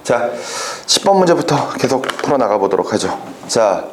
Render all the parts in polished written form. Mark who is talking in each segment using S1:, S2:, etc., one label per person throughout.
S1: 자, 10번 문제부터 계속 풀어나가 보도록 하죠. 자,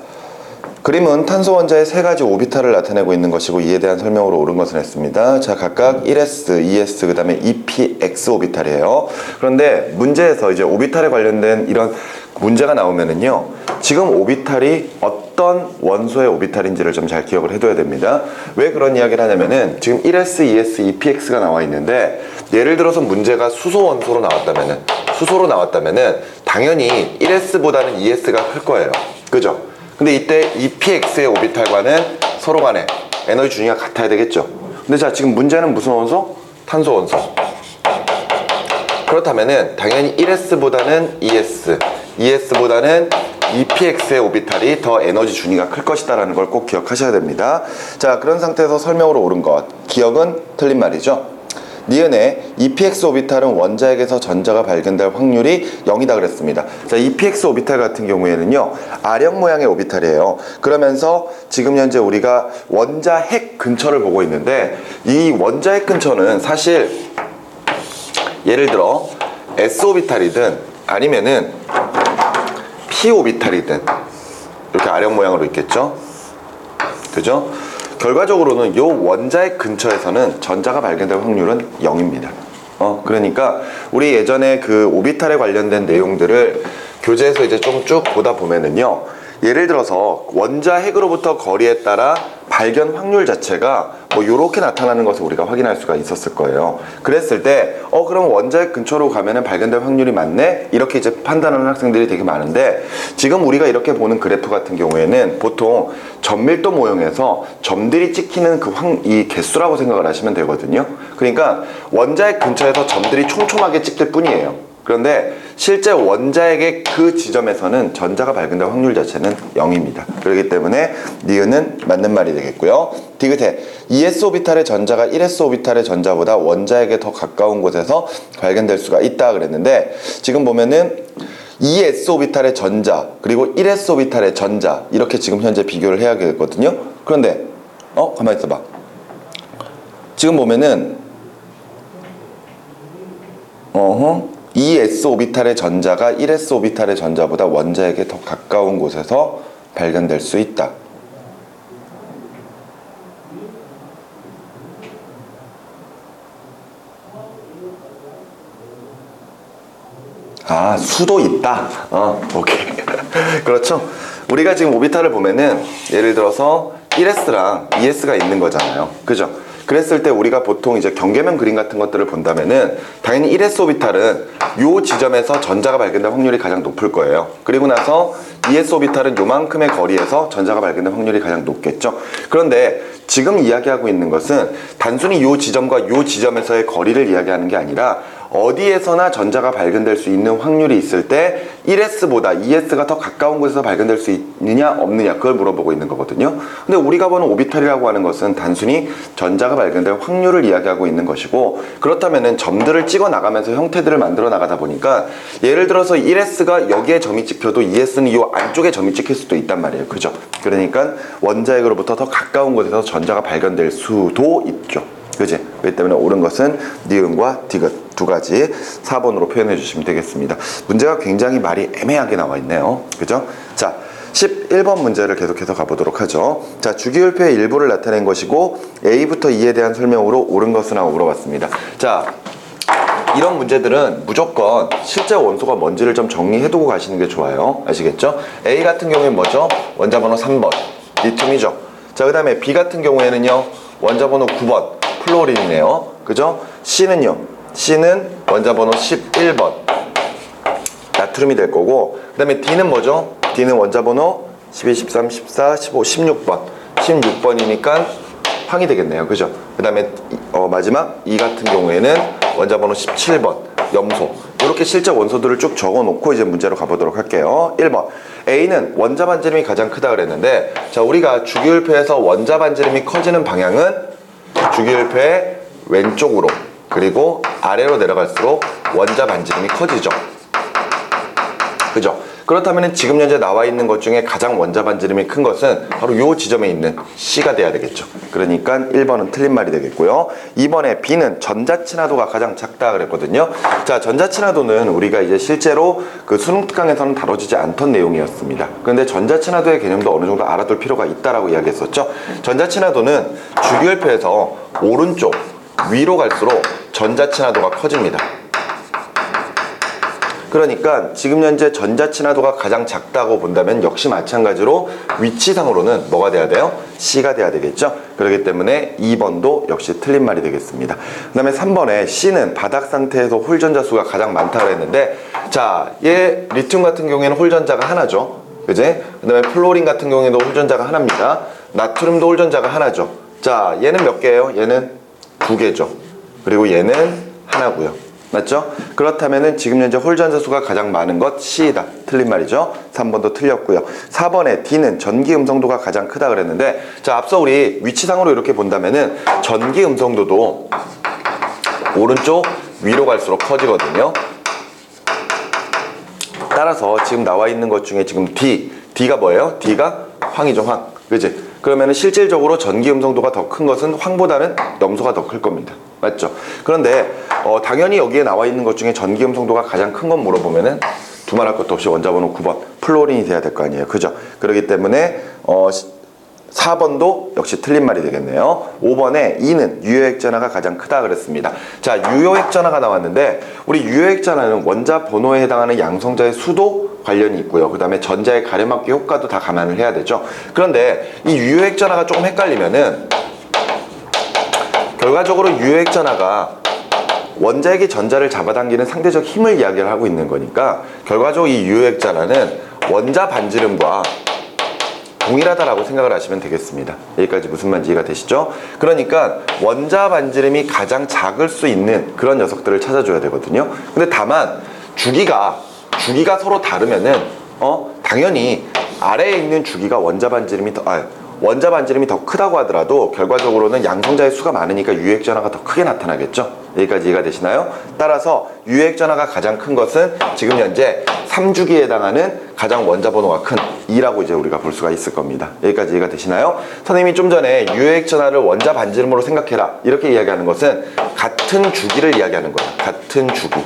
S1: 그림은 탄소 원자의 세 가지 오비탈을 나타내고 있는 것이고 이에 대한 설명으로 옳은 것은 했습니다. 자, 각각 1s, 2s, 그 다음에 2px 오비탈이에요. 그런데 문제에서 이제 오비탈에 관련된 이런 문제가 나오면은요, 지금 오비탈이 어떤 원소의 오비탈인지를 좀 잘 기억을 해둬야 됩니다. 왜 그런 이야기를 하냐면은 지금 1s, 2s, 2px가 나와 있는데 예를 들어서 문제가 수소 원소로 나왔다면은, 수소로 나왔다면은 당연히 1s보다는 2s가 클 거예요. 그죠? 근데 이때 2px의 오비탈과는 서로 간에 에너지 준위가 같아야 되겠죠. 근데 자, 지금 문제는 무슨 원소? 탄소 원소. 그렇다면은 당연히 1s보다는 2s, 2s보다는 2px의 오비탈이 더 에너지 준위가 클 것이다 라는 걸 꼭 기억하셔야 됩니다. 자, 그런 상태에서 설명으로 옳은 것, 기억은 틀린 말이죠. 니은의 2px 오비탈은 원자핵에서 전자가 발견될 확률이 0이다 그랬습니다. 자, 2px 오비탈 같은 경우에는요, R형 모양의 오비탈이에요. 그러면서 지금 현재 우리가 원자핵 근처를 보고 있는데 이 원자핵 근처는 사실 예를 들어 s 오비탈이든 아니면은 p 오비탈이든 이렇게 R형 모양으로 있겠죠. 그죠? 결과적으로는 이 원자핵 근처에서는 전자가 발견될 확률은 0입니다. 그러니까 우리 예전에 그 오비탈에 관련된 내용들을 교재에서 이제 좀 쭉 보다 보면은요, 예를 들어서 원자핵으로부터 거리에 따라 발견 확률 자체가 뭐 요렇게 나타나는 것을 우리가 확인할 수가 있었을 거예요. 그랬을 때 그럼 원자핵 근처로 가면은 발견될 확률이 많네? 이렇게 이제 판단하는 학생들이 되게 많은데, 지금 우리가 이렇게 보는 그래프 같은 경우에는 보통 점밀도 모형에서 점들이 찍히는 이 개수라고 생각을 하시면 되거든요. 그러니까 원자핵 근처에서 점들이 촘촘하게 찍힐 뿐이에요. 그런데 실제 원자핵의 그 지점에서는 전자가 발견될 확률 자체는 0입니다. 그렇기 때문에 니은은 맞는 말이 되겠고요. 디귿에 2s 오비탈의 전자가 1s 오비탈의 전자보다 원자핵에 더 가까운 곳에서 발견될 수가 있다 그랬는데, 지금 보면은 2s 오비탈의 전자 그리고 1s 오비탈의 전자 이렇게 지금 현재 비교를 해야 되거든요. 그런데 가만히 있어봐. 지금 보면은 2s 오비탈의 전자가 1s 오비탈의 전자보다 원자핵에 더 가까운 곳에서 발견될 수 있다. 아, 수도 있다. 오케이. 그렇죠. 우리가 지금 오비탈을 보면은 예를 들어서 1s랑 2s가 있는 거잖아요. 그죠? 그랬을 때 우리가 보통 이제 경계면 그림 같은 것들을 본다면은 당연히 1s 오비탈은 요 지점에서 전자가 발견될 확률이 가장 높을 거예요. 그리고 나서 2s 오비탈은 요만큼의 거리에서 전자가 발견될 확률이 가장 높겠죠. 그런데 지금 이야기하고 있는 것은 단순히 요 지점과 요 지점에서의 거리를 이야기하는 게 아니라 어디에서나 전자가 발견될 수 있는 확률이 있을 때 1s보다 2s가 더 가까운 곳에서 발견될 수 있느냐 없느냐, 그걸 물어보고 있는 거거든요. 근데 우리가 보는 오비탈이라고 하는 것은 단순히 전자가 발견될 확률을 이야기하고 있는 것이고, 그렇다면은 점들을 찍어 나가면서 형태들을 만들어 나가다 보니까 예를 들어서 1s가 여기에 점이 찍혀도 2s는 이 안쪽에 점이 찍힐 수도 있단 말이에요. 그죠? 그러니까 원자핵으로부터 더 가까운 곳에서 전자가 발견될 수도 있죠. 그지? 그렇기 때문에 옳은 것은 니은과 디귿 두 가지 4번으로 표현해 주시면 되겠습니다. 문제가 굉장히 말이 애매하게 나와 있네요. 그죠? 자, 11번 문제를 계속해서 가보도록 하죠. 자, 주기율표의 일부를 나타낸 것이고 A부터 E에 대한 설명으로 옳은 것은 하고 물어봤습니다. 자, 이런 문제들은 무조건 실제 원소가 뭔지를 좀 정리해두고 가시는 게 좋아요. 아시겠죠? A 같은 경우에는 뭐죠? 원자번호 3번 리튬이죠. 자, 그 다음에 B 같은 경우에는요, 원자번호 9번 플로린이네요. 그죠? C는요, C는 원자번호 11번 나트륨이 될 거고, 그 다음에 D는 뭐죠? D는 원자번호 12, 13, 14, 15, 16번 16번이니까 황이 되겠네요. 그죠? 그 다음에 마지막 E 같은 경우에는 원자번호 17번 염소. 이렇게 실제 원소들을 쭉 적어 놓고 이제 문제로 가보도록 할게요. 1번 A는 원자 반지름이 가장 크다 그랬는데, 자, 우리가 주기율표에서 원자 반지름이 커지는 방향은 주기율표의 왼쪽으로 그리고 아래로 내려갈수록 원자 반지름이 커지죠. 그죠? 그렇다면 지금 현재 나와 있는 것 중에 가장 원자 반지름이 큰 것은 바로 이 지점에 있는 C가 돼야 되겠죠. 그러니까 1번은 틀린 말이 되겠고요. 2번에 B는 전자 친화도가 가장 작다 그랬거든요. 자, 전자 친화도는 우리가 이제 실제로 그 수능 특강에서는 다뤄지지 않던 내용이었습니다. 그런데 전자 친화도의 개념도 어느 정도 알아둘 필요가 있다라고 이야기했었죠. 전자 친화도는 주기율표에서 오른쪽 위로 갈수록 전자 친화도가 커집니다. 그러니까 지금 현재 전자 친화도가 가장 작다고 본다면 역시 마찬가지로 위치상으로는 뭐가 돼야 돼요? C가 돼야 되겠죠. 그렇기 때문에 2번도 역시 틀린 말이 되겠습니다. 그 다음에 3번에 C는 바닥 상태에서 홀 전자 수가 가장 많다고 했는데, 자, 얘 리튬 같은 경우에는 홀 전자가 하나죠. 그지? 그 다음에 플로린 같은 경우에도 홀 전자가 하나입니다. 나트륨도 홀 전자가 하나죠. 자, 얘는 몇 개예요? 얘는 2개죠. 그리고 얘는 하나고요. 맞죠? 그렇다면은 지금 현재 홀 전자 수가 가장 많은 것 C이다. 틀린 말이죠. 3번도 틀렸고요. 4번에 D는 전기 음성도가 가장 크다 그랬는데, 자, 앞서 우리 위치상으로 이렇게 본다면은 전기 음성도도 오른쪽 위로 갈수록 커지거든요. 따라서 지금 나와 있는 것 중에 지금 D가 뭐예요? D가 황이죠, 황. 그지? 그러면은 실질적으로 전기 음성도가 더 큰 것은 황보다는 염소가 더 클 겁니다. 맞죠? 그런데 당연히 여기에 나와 있는 것 중에 전기 음성도가 가장 큰 건 물어보면은 두말할 것도 없이 원자번호 9번 플로린이 돼야 될 거 아니에요. 그죠? 그렇기 때문에 4번도 역시 틀린 말이 되겠네요. 5번에 E는 유효액 전하가 가장 크다 그랬습니다. 자, 유효액 전하가 나왔는데, 우리 유효액 전하는 원자 번호에 해당하는 양성자의 수도 관련이 있고요. 그 다음에 전자의 가려막기 효과도 다 감안을 해야 되죠. 그런데 이 유효액 전하가 조금 헷갈리면은, 결과적으로 유효액 전하가 원자에게 전자를 잡아당기는 상대적 힘을 이야기를 하고 있는 거니까, 결과적으로 이 유효액 전하는 원자 반지름과 동일하다라고 생각을 하시면 되겠습니다. 여기까지 무슨 말인지 이해가 되시죠? 그러니까 원자 반지름이 가장 작을 수 있는 그런 녀석들을 찾아줘야 되거든요. 근데 다만 주기가 서로 다르면은 당연히 아래에 있는 주기가 원자 반지름이 더 크다고 하더라도 결과적으로는 양성자의 수가 많으니까 유효액 전하가 더 크게 나타나겠죠. 여기까지 이해가 되시나요? 따라서 유효액 전하가 가장 큰 것은 지금 현재 3주기에 해당하는 가장 원자 번호가 큰 2라고 이제 우리가 볼 수가 있을 겁니다. 여기까지 이해가 되시나요? 선생님이 좀 전에 유효액 전하를 원자 반지름으로 생각해라 이렇게 이야기하는 것은 같은 주기를 이야기하는 거예요. 같은 주기.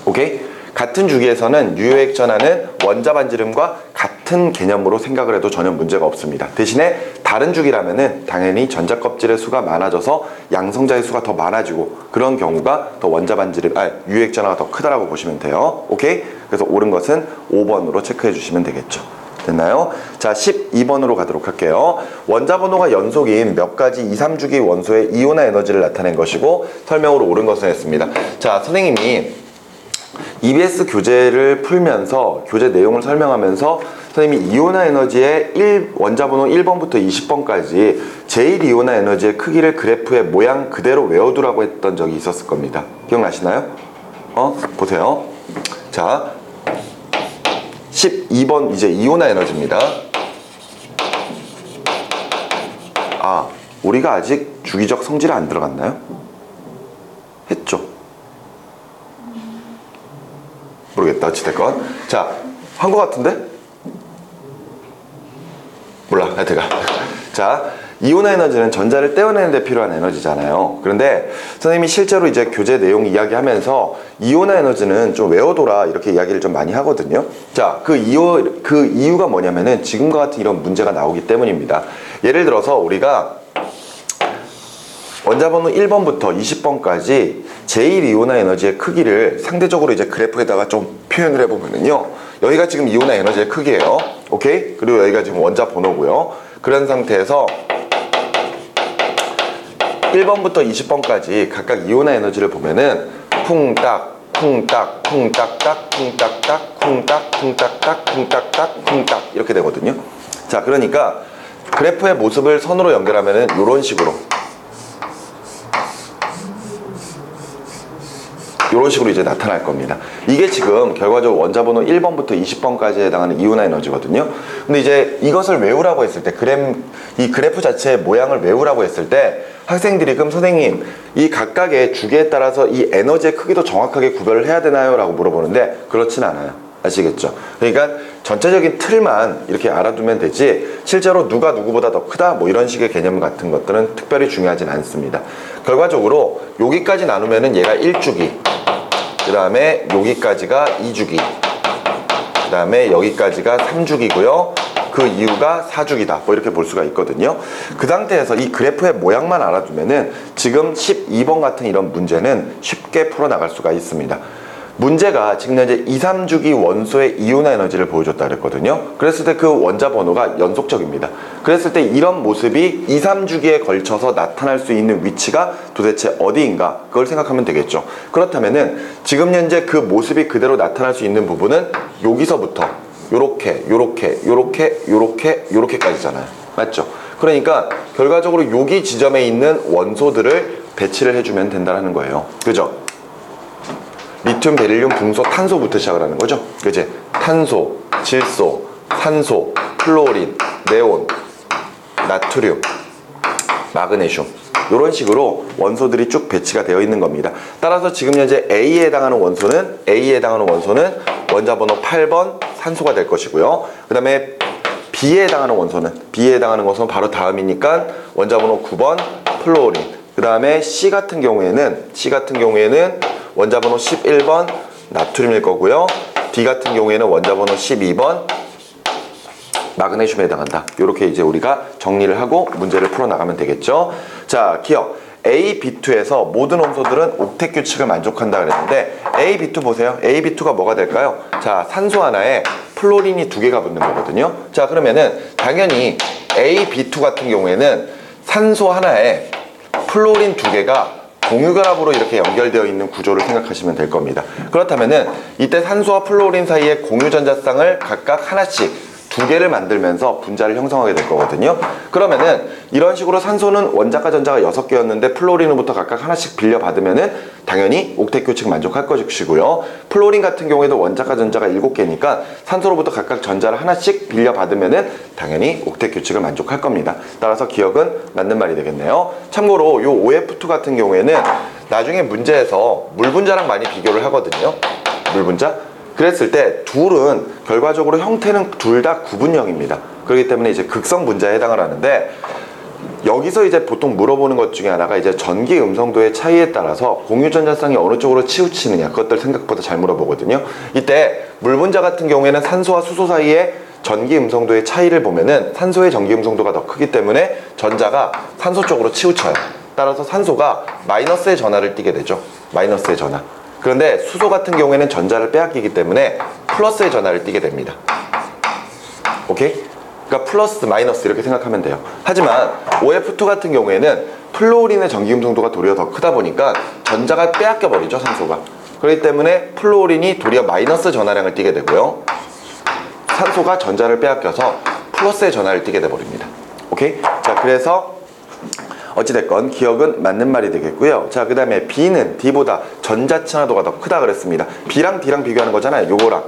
S1: 오케이? 같은 주기에서는 유효액 전하는 원자 반지름과 같은 개념으로 생각을 해도 전혀 문제가 없습니다. 대신에 다른 주기라면은 당연히 전자 껍질의 수가 많아져서 양성자의 수가 더 많아지고, 그런 경우가 더 원자 반지름, 유효액 전하가 더 크다라고 보시면 돼요. 오케이? 그래서 옳은 것은 5번으로 체크해 주시면 되겠죠. 됐나요? 자, 12번으로 가도록 할게요. 원자 번호가 연속인 몇 가지 2, 3주기 원소의 이온화 에너지를 나타낸 것이고, 설명으로 옳은 것은 했습니다. 자, 선생님이 EBS 교재를 풀면서 교재 내용을 설명하면서 선생님이 이온화 에너지의 원자 번호 1번부터 20번까지 제1이온화 에너지의 크기를 그래프의 모양 그대로 외워두라고 했던 적이 있었을 겁니다. 기억나시나요? 보세요. 자, 12번 이제 이온화 에너지입니다. 우리가 아직 주기적 성질이 안 들어갔나요? 했죠. 모르겠다. 어찌됐건. 자, 한 거 같은데? 몰라. 하여튼가. 자, 이온화 에너지는 전자를 떼어내는 데 필요한 에너지잖아요. 그런데 선생님이 실제로 이제 교재 내용 이야기하면서 이온화 에너지는 좀 외워둬라 이렇게 이야기를 좀 많이 하거든요. 자, 그 이유가 뭐냐면은 지금과 같은 이런 문제가 나오기 때문입니다. 예를 들어서 우리가 원자번호 1번부터 20번까지 제1이온화 에너지의 크기를 상대적으로 이제 그래프에다가 좀 표현을 해보면은요, 여기가 지금 이온화 에너지의 크기예요. 오케이? 그리고 여기가 지금 원자 번호고요. 그런 상태에서 1번부터 20번까지 각각 이온화 에너지를 보면은 쿵딱, 쿵딱, 쿵딱딱, 쿵딱딱, 쿵딱, 쿵딱딱, 쿵딱딱, 쿵딱 이렇게 되거든요. 자, 그러니까 그래프의 모습을 선으로 연결하면은 이런 식으로 이제 나타날 겁니다. 이게 지금 결과적으로 원자 번호 1번부터 20번까지에 해당하는 이온화 에너지거든요. 근데 이제 이것을 외우라고 했을 때, 이 그래프 자체의 모양을 외우라고 했을 때 학생들이 그럼 선생님 이 각각의 주기에 따라서 이 에너지의 크기도 정확하게 구별을 해야 되나요? 라고 물어보는데 그렇진 않아요. 아시겠죠? 그러니까 전체적인 틀만 이렇게 알아두면 되지 실제로 누가 누구보다 더 크다 뭐 이런 식의 개념 같은 것들은 특별히 중요하진 않습니다. 결과적으로 여기까지 나누면은 얘가 1주기, 그 다음에 여기까지가 2주기, 그 다음에 여기까지가 3주기고요. 그 이유가 4주기다 뭐 이렇게 볼 수가 있거든요. 그 상태에서 이 그래프의 모양만 알아두면은 지금 12번 같은 이런 문제는 쉽게 풀어나갈 수가 있습니다. 문제가 지금 현재 2, 3주기 원소의 이온화 에너지를 보여줬다 그랬거든요. 그랬을 때 그 원자 번호가 연속적입니다. 그랬을 때 이런 모습이 2, 3주기에 걸쳐서 나타날 수 있는 위치가 도대체 어디인가 그걸 생각하면 되겠죠. 그렇다면은 지금 현재 그 모습이 그대로 나타날 수 있는 부분은 여기서부터 요렇게 요렇게 요렇게 요렇게 요렇게까지잖아요. 맞죠? 그러니까 결과적으로 여기 지점에 있는 원소들을 배치를 해주면 된다는 거예요. 그죠? 리튬, 베릴륨, 붕소, 탄소부터 시작을 하는 거죠. 그치? 탄소, 질소, 산소, 플로린, 네온, 나트륨, 마그네슘 이런 식으로 원소들이 쭉 배치가 되어 있는 겁니다. 따라서 지금 현재 A에 해당하는 원소는 원자 번호 8번 산소가 될 것이고요. 그 다음에 B에 해당하는 원소는 바로 다음이니까 원자 번호 9번 플로린. 그 다음에 C 같은 경우에는 원자 번호 11번 나트륨일 거고요. D 같은 경우에는 원자 번호 12번 마그네슘에 해당한다. 이렇게 이제 우리가 정리를 하고 문제를 풀어나가면 되겠죠. 자, 기억. A, B2에서 모든 원소들은 옥텟 규칙을 만족한다 그랬는데 A, B2 보세요. A, B2가 뭐가 될까요? 자, 산소 하나에 플로린이 2개가 붙는 거거든요. 자, 그러면은 당연히 A, B2 같은 경우에는 산소 하나에 플로린 2개가 공유결합으로 이렇게 연결되어 있는 구조를 생각하시면 될 겁니다. 그렇다면은 이때 산소와 플로린 사이의 공유전자쌍을 각각 하나씩 2개를 만들면서 분자를 형성하게 될 거거든요. 그러면은 이런 식으로 산소는 원자과 전자가 6개였는데 플로린으로부터 각각 하나씩 빌려받으면은 당연히 옥텟 규칙 만족할 것이고요. 플로린 같은 경우에도 원자과 전자가 7개니까 산소로부터 각각 전자를 하나씩 빌려받으면은 당연히 옥텟 규칙을 만족할 겁니다. 따라서 기억은 맞는 말이 되겠네요. 참고로 요 OF2 같은 경우에는 나중에 문제에서 물 분자랑 많이 비교를 하거든요. 물 분자. 그랬을 때 둘은 결과적으로 형태는 둘 다 구분형입니다. 그렇기 때문에 이제 극성 분자에 해당을 하는데 여기서 이제 보통 물어보는 것 중에 하나가 이제 전기 음성도의 차이에 따라서 공유전자쌍이 어느 쪽으로 치우치느냐 그것들 생각보다 잘 물어보거든요. 이때 물 분자 같은 경우에는 산소와 수소 사이에 전기 음성도의 차이를 보면은 산소의 전기 음성도가 더 크기 때문에 전자가 산소 쪽으로 치우쳐요. 따라서 산소가 마이너스의 전하를 띠게 되죠. 마이너스의 전하. 그런데 수소 같은 경우에는 전자를 빼앗기기 때문에 플러스의 전하를 띠게 됩니다. 오케이? 그러니까 플러스 마이너스 이렇게 생각하면 돼요. 하지만 OF2 같은 경우에는 플로린의 전기 음성도가 도리어 더 크다 보니까 전자가 빼앗겨 버리죠, 산소가. 그렇기 때문에 플로린이 도리어 마이너스 전하량을 띠게 되고요. 산소가 전자를 빼앗겨서 플러스의 전하를 띠게 돼 버립니다. 오케이? 자, 그래서 어찌됐건 기억은 맞는 말이 되겠고요. 자, 그 다음에 B는 D보다 전자 친화도가 더 크다 그랬습니다. B랑 D랑 비교하는 거잖아요. 요거랑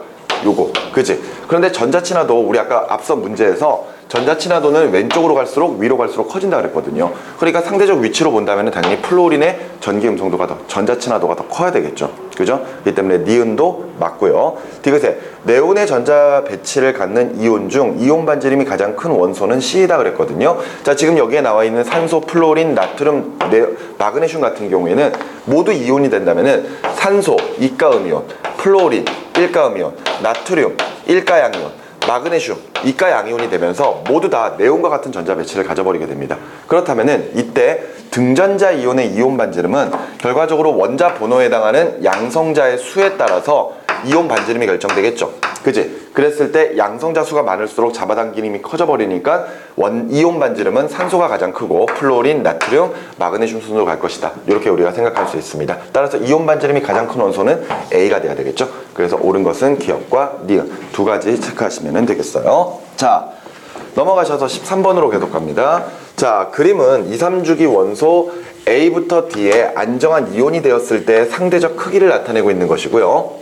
S1: 요거, 그치? 그런데 전자 친화도 우리 아까 앞선 문제에서 전자 친화도는 왼쪽으로 갈수록 위로 갈수록 커진다 그랬거든요. 그러니까 상대적 위치로 본다면 당연히 플로린의 전기 음성도가 더, 전자 친화도가 더 커야 되겠죠. 그죠? 그렇기 때문에 니은도 맞고요. 디귿에 네온의 전자 배치를 갖는 이온 중 이온 반지름이 가장 큰 원소는 C이다 그랬거든요. 자, 지금 여기에 나와 있는 산소, 플로린, 나트륨, 마그네슘 같은 경우에는 모두 이온이 된다면은 산소, 이가음이온, 플로린, 일가음이온, 나트륨, 일가양이온, 마그네슘, 이가양이온이 되면서 모두 다 네온과 같은 전자 배치를 가져버리게 됩니다. 그렇다면은 이때 등전자 이온의 이온 반지름은 결과적으로 원자 번호에 해당하는 양성자의 수에 따라서 이온 반지름이 결정되겠죠. 그지? 그랬을 때 양성자 수가 많을수록 잡아당기림이 커져버리니까 이온 반지름은 산소가 가장 크고 플로린, 나트륨, 마그네슘 순으로 갈 것이다. 이렇게 우리가 생각할 수 있습니다. 따라서 이온 반지름이 가장 큰 원소는 A가 돼야 되겠죠. 그래서 옳은 것은 기억과 니은 두 가지 체크하시면 되겠어요. 자, 넘어가셔서 13번으로 계속 갑니다. 자, 그림은 2, 3주기 원소 A부터 D에 안정한 이온이 되었을 때 상대적 크기를 나타내고 있는 것이고요.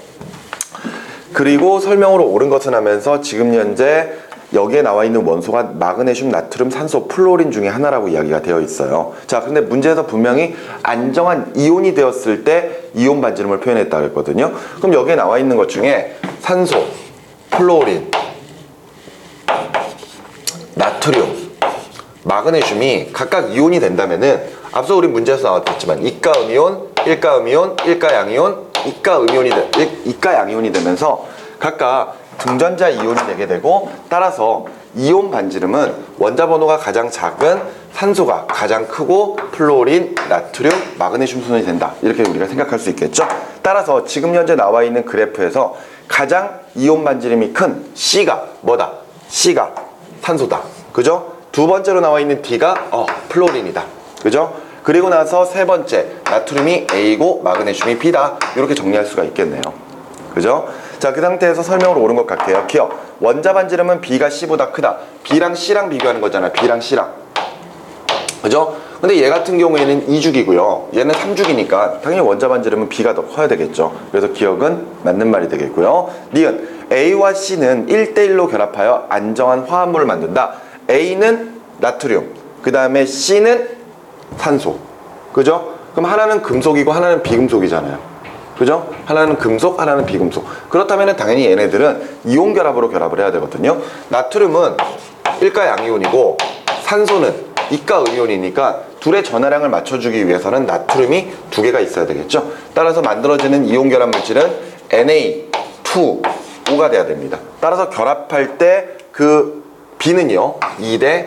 S1: 그리고 설명으로 옳은 것은 하면서 지금 현재 여기에 나와 있는 원소가 마그네슘, 나트륨, 산소, 플로린 중에 하나라고 이야기가 되어 있어요. 자, 근데 문제에서 분명히 안정한 이온이 되었을 때 이온 반지름을 표현했다고 했거든요. 그럼 여기에 나와 있는 것 중에 산소, 플로린, 나트륨, 마그네슘이 각각 이온이 된다면은 앞서 우리 문제에서 나왔겠지만 이가 음이온, 일가 음이온, 일가 양이온, 이가 양이온이 되면서 각각 등전자 이온이 되게 되고, 따라서 이온 반지름은 원자 번호가 가장 작은 산소가 가장 크고 플로린, 나트륨, 마그네슘 순이 된다, 이렇게 우리가 생각할 수 있겠죠. 따라서 지금 현재 나와 있는 그래프에서 가장 이온 반지름이 큰 C가 뭐다? C가 산소다, 그죠? 두 번째로 나와 있는 D가 플로린이다, 그죠? 그리고 나서 세 번째 나트륨이 A고 마그네슘이 B다, 이렇게 정리할 수가 있겠네요, 그죠? 자, 그 상태에서 설명으로 옳은 것 같아요. 기억, 원자 반지름은 B가 C보다 크다. B랑 C랑 비교하는 거잖아, B랑 C랑, 그죠? 근데 얘 같은 경우에는 2죽이고요 얘는 3죽이니까 당연히 원자 반지름은 B가 더 커야 되겠죠. 그래서 기억은 맞는 말이 되겠고요. 니은, A와 C는 1대1로 결합하여 안정한 화합물을 만든다. A는 나트륨, 그 다음에 C는 산소, 그죠? 그럼 하나는 금속이고 하나는 비금속이잖아요, 그죠? 하나는 금속, 하나는 비금속. 그렇다면 당연히 얘네들은 이온 결합으로 결합을 해야 되거든요. 나트륨은 일가 양이온이고 산소는 이가 음이온이니까 둘의 전하량을 맞춰주기 위해서는 나트륨이 두 개가 있어야 되겠죠. 따라서 만들어지는 이온 결합 물질은 Na2O 가 돼야 됩니다. 따라서 결합할 때 그 B는요 2대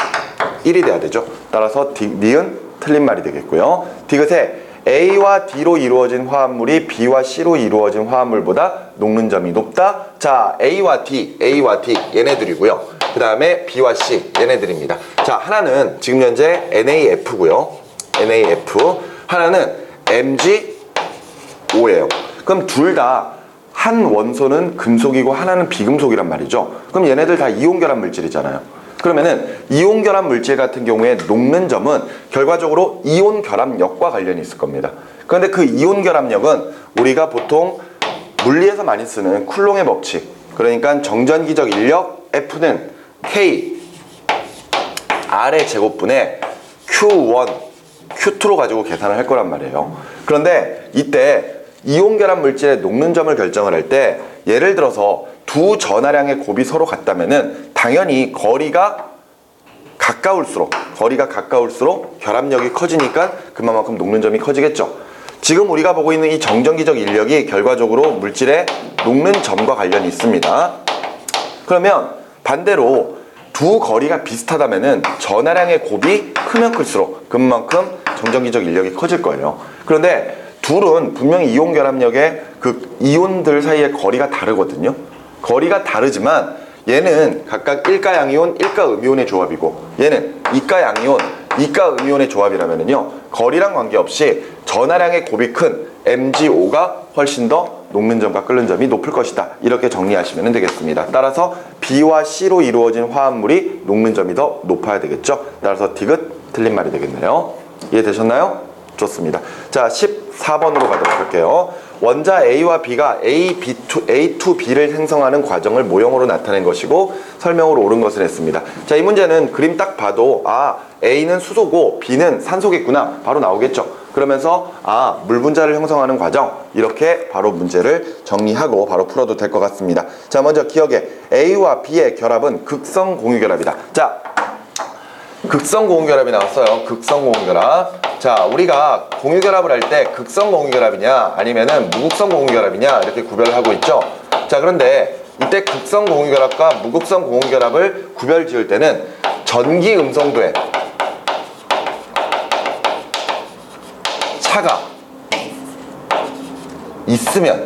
S1: 1이 돼야 되죠. 따라서 니은 틀린 말이 되겠고요. 디귿에 A와 D로 이루어진 화합물이 B와 C로 이루어진 화합물보다 녹는 점이 높다. 자, A와 D 얘네들이고요. 그 다음에 B와 C 얘네들입니다. 자, 하나는 지금 현재 NaF고요. NaF. 하나는 MgO예요. 그럼 둘 다 한 원소는 금속이고 하나는 비금속이란 말이죠. 그럼 얘네들 다 이온 결합 물질이잖아요. 그러면은 이온 결합 물질 같은 경우에 녹는 점은 결과적으로 이온 결합력과 관련이 있을 겁니다. 그런데 그 이온 결합력은 우리가 보통 물리에서 많이 쓰는 쿨롱의 법칙, 그러니까 정전기적 인력 F는 K R의 제곱분의 Q1 Q2로 가지고 계산을 할 거란 말이에요. 그런데 이때 이온 결합 물질의 녹는 점을 결정을 할 때 예를 들어서 두 전하량의 곱이 서로 같다면은 당연히 거리가 가까울수록 결합력이 커지니까 그만큼 녹는 점이 커지겠죠. 지금 우리가 보고 있는 이 정전기적 인력이 결과적으로 물질의 녹는 점과 관련이 있습니다. 그러면 반대로 두 거리가 비슷하다면은 전하량의 곱이 크면 클수록 그만큼 정전기적 인력이 커질 거예요. 그런데 둘은 분명히 이온 결합력의 그 이온들 사이의 거리가 다르거든요. 거리가 다르지만 얘는 각각 일가 양이온, 일가 음이온의 조합이고 얘는 이가 양이온, 이가 음이온의 조합이라면은요 거리랑 관계없이 전하량의 곱이 큰 MgO가 훨씬 더 녹는 점과 끓는 점이 높을 것이다, 이렇게 정리하시면 되겠습니다. 따라서 B와 C로 이루어진 화합물이 녹는 점이 더 높아야 되겠죠. 따라서 디귿 틀린 말이 되겠네요. 이해되셨나요? 좋습니다. 자, 14번으로 가도록 할게요. 원자 A와 B가 A2B를 생성하는 과정을 모형으로 나타낸 것이고 설명으로 옳은 것을 했습니다. 자, 이 문제는 그림 딱 봐도 A는 수소고 B는 산소겠구나 바로 나오겠죠. 그러면서 물 분자를 형성하는 과정, 이렇게 바로 문제를 정리하고 바로 풀어도 될 것 같습니다. 자, 먼저 기억에 A와 B의 결합은 극성 공유결합이다. 자, 극성 공유결합이 나왔어요. 극성 공유결합. 자, 우리가 공유결합을 할 때 극성 공유결합이냐 아니면은 무극성 공유결합이냐 이렇게 구별을 하고 있죠. 자, 그런데 이때 극성 공유결합과 무극성 공유결합을 구별 지을 때는 전기 음성도의 차가 있으면,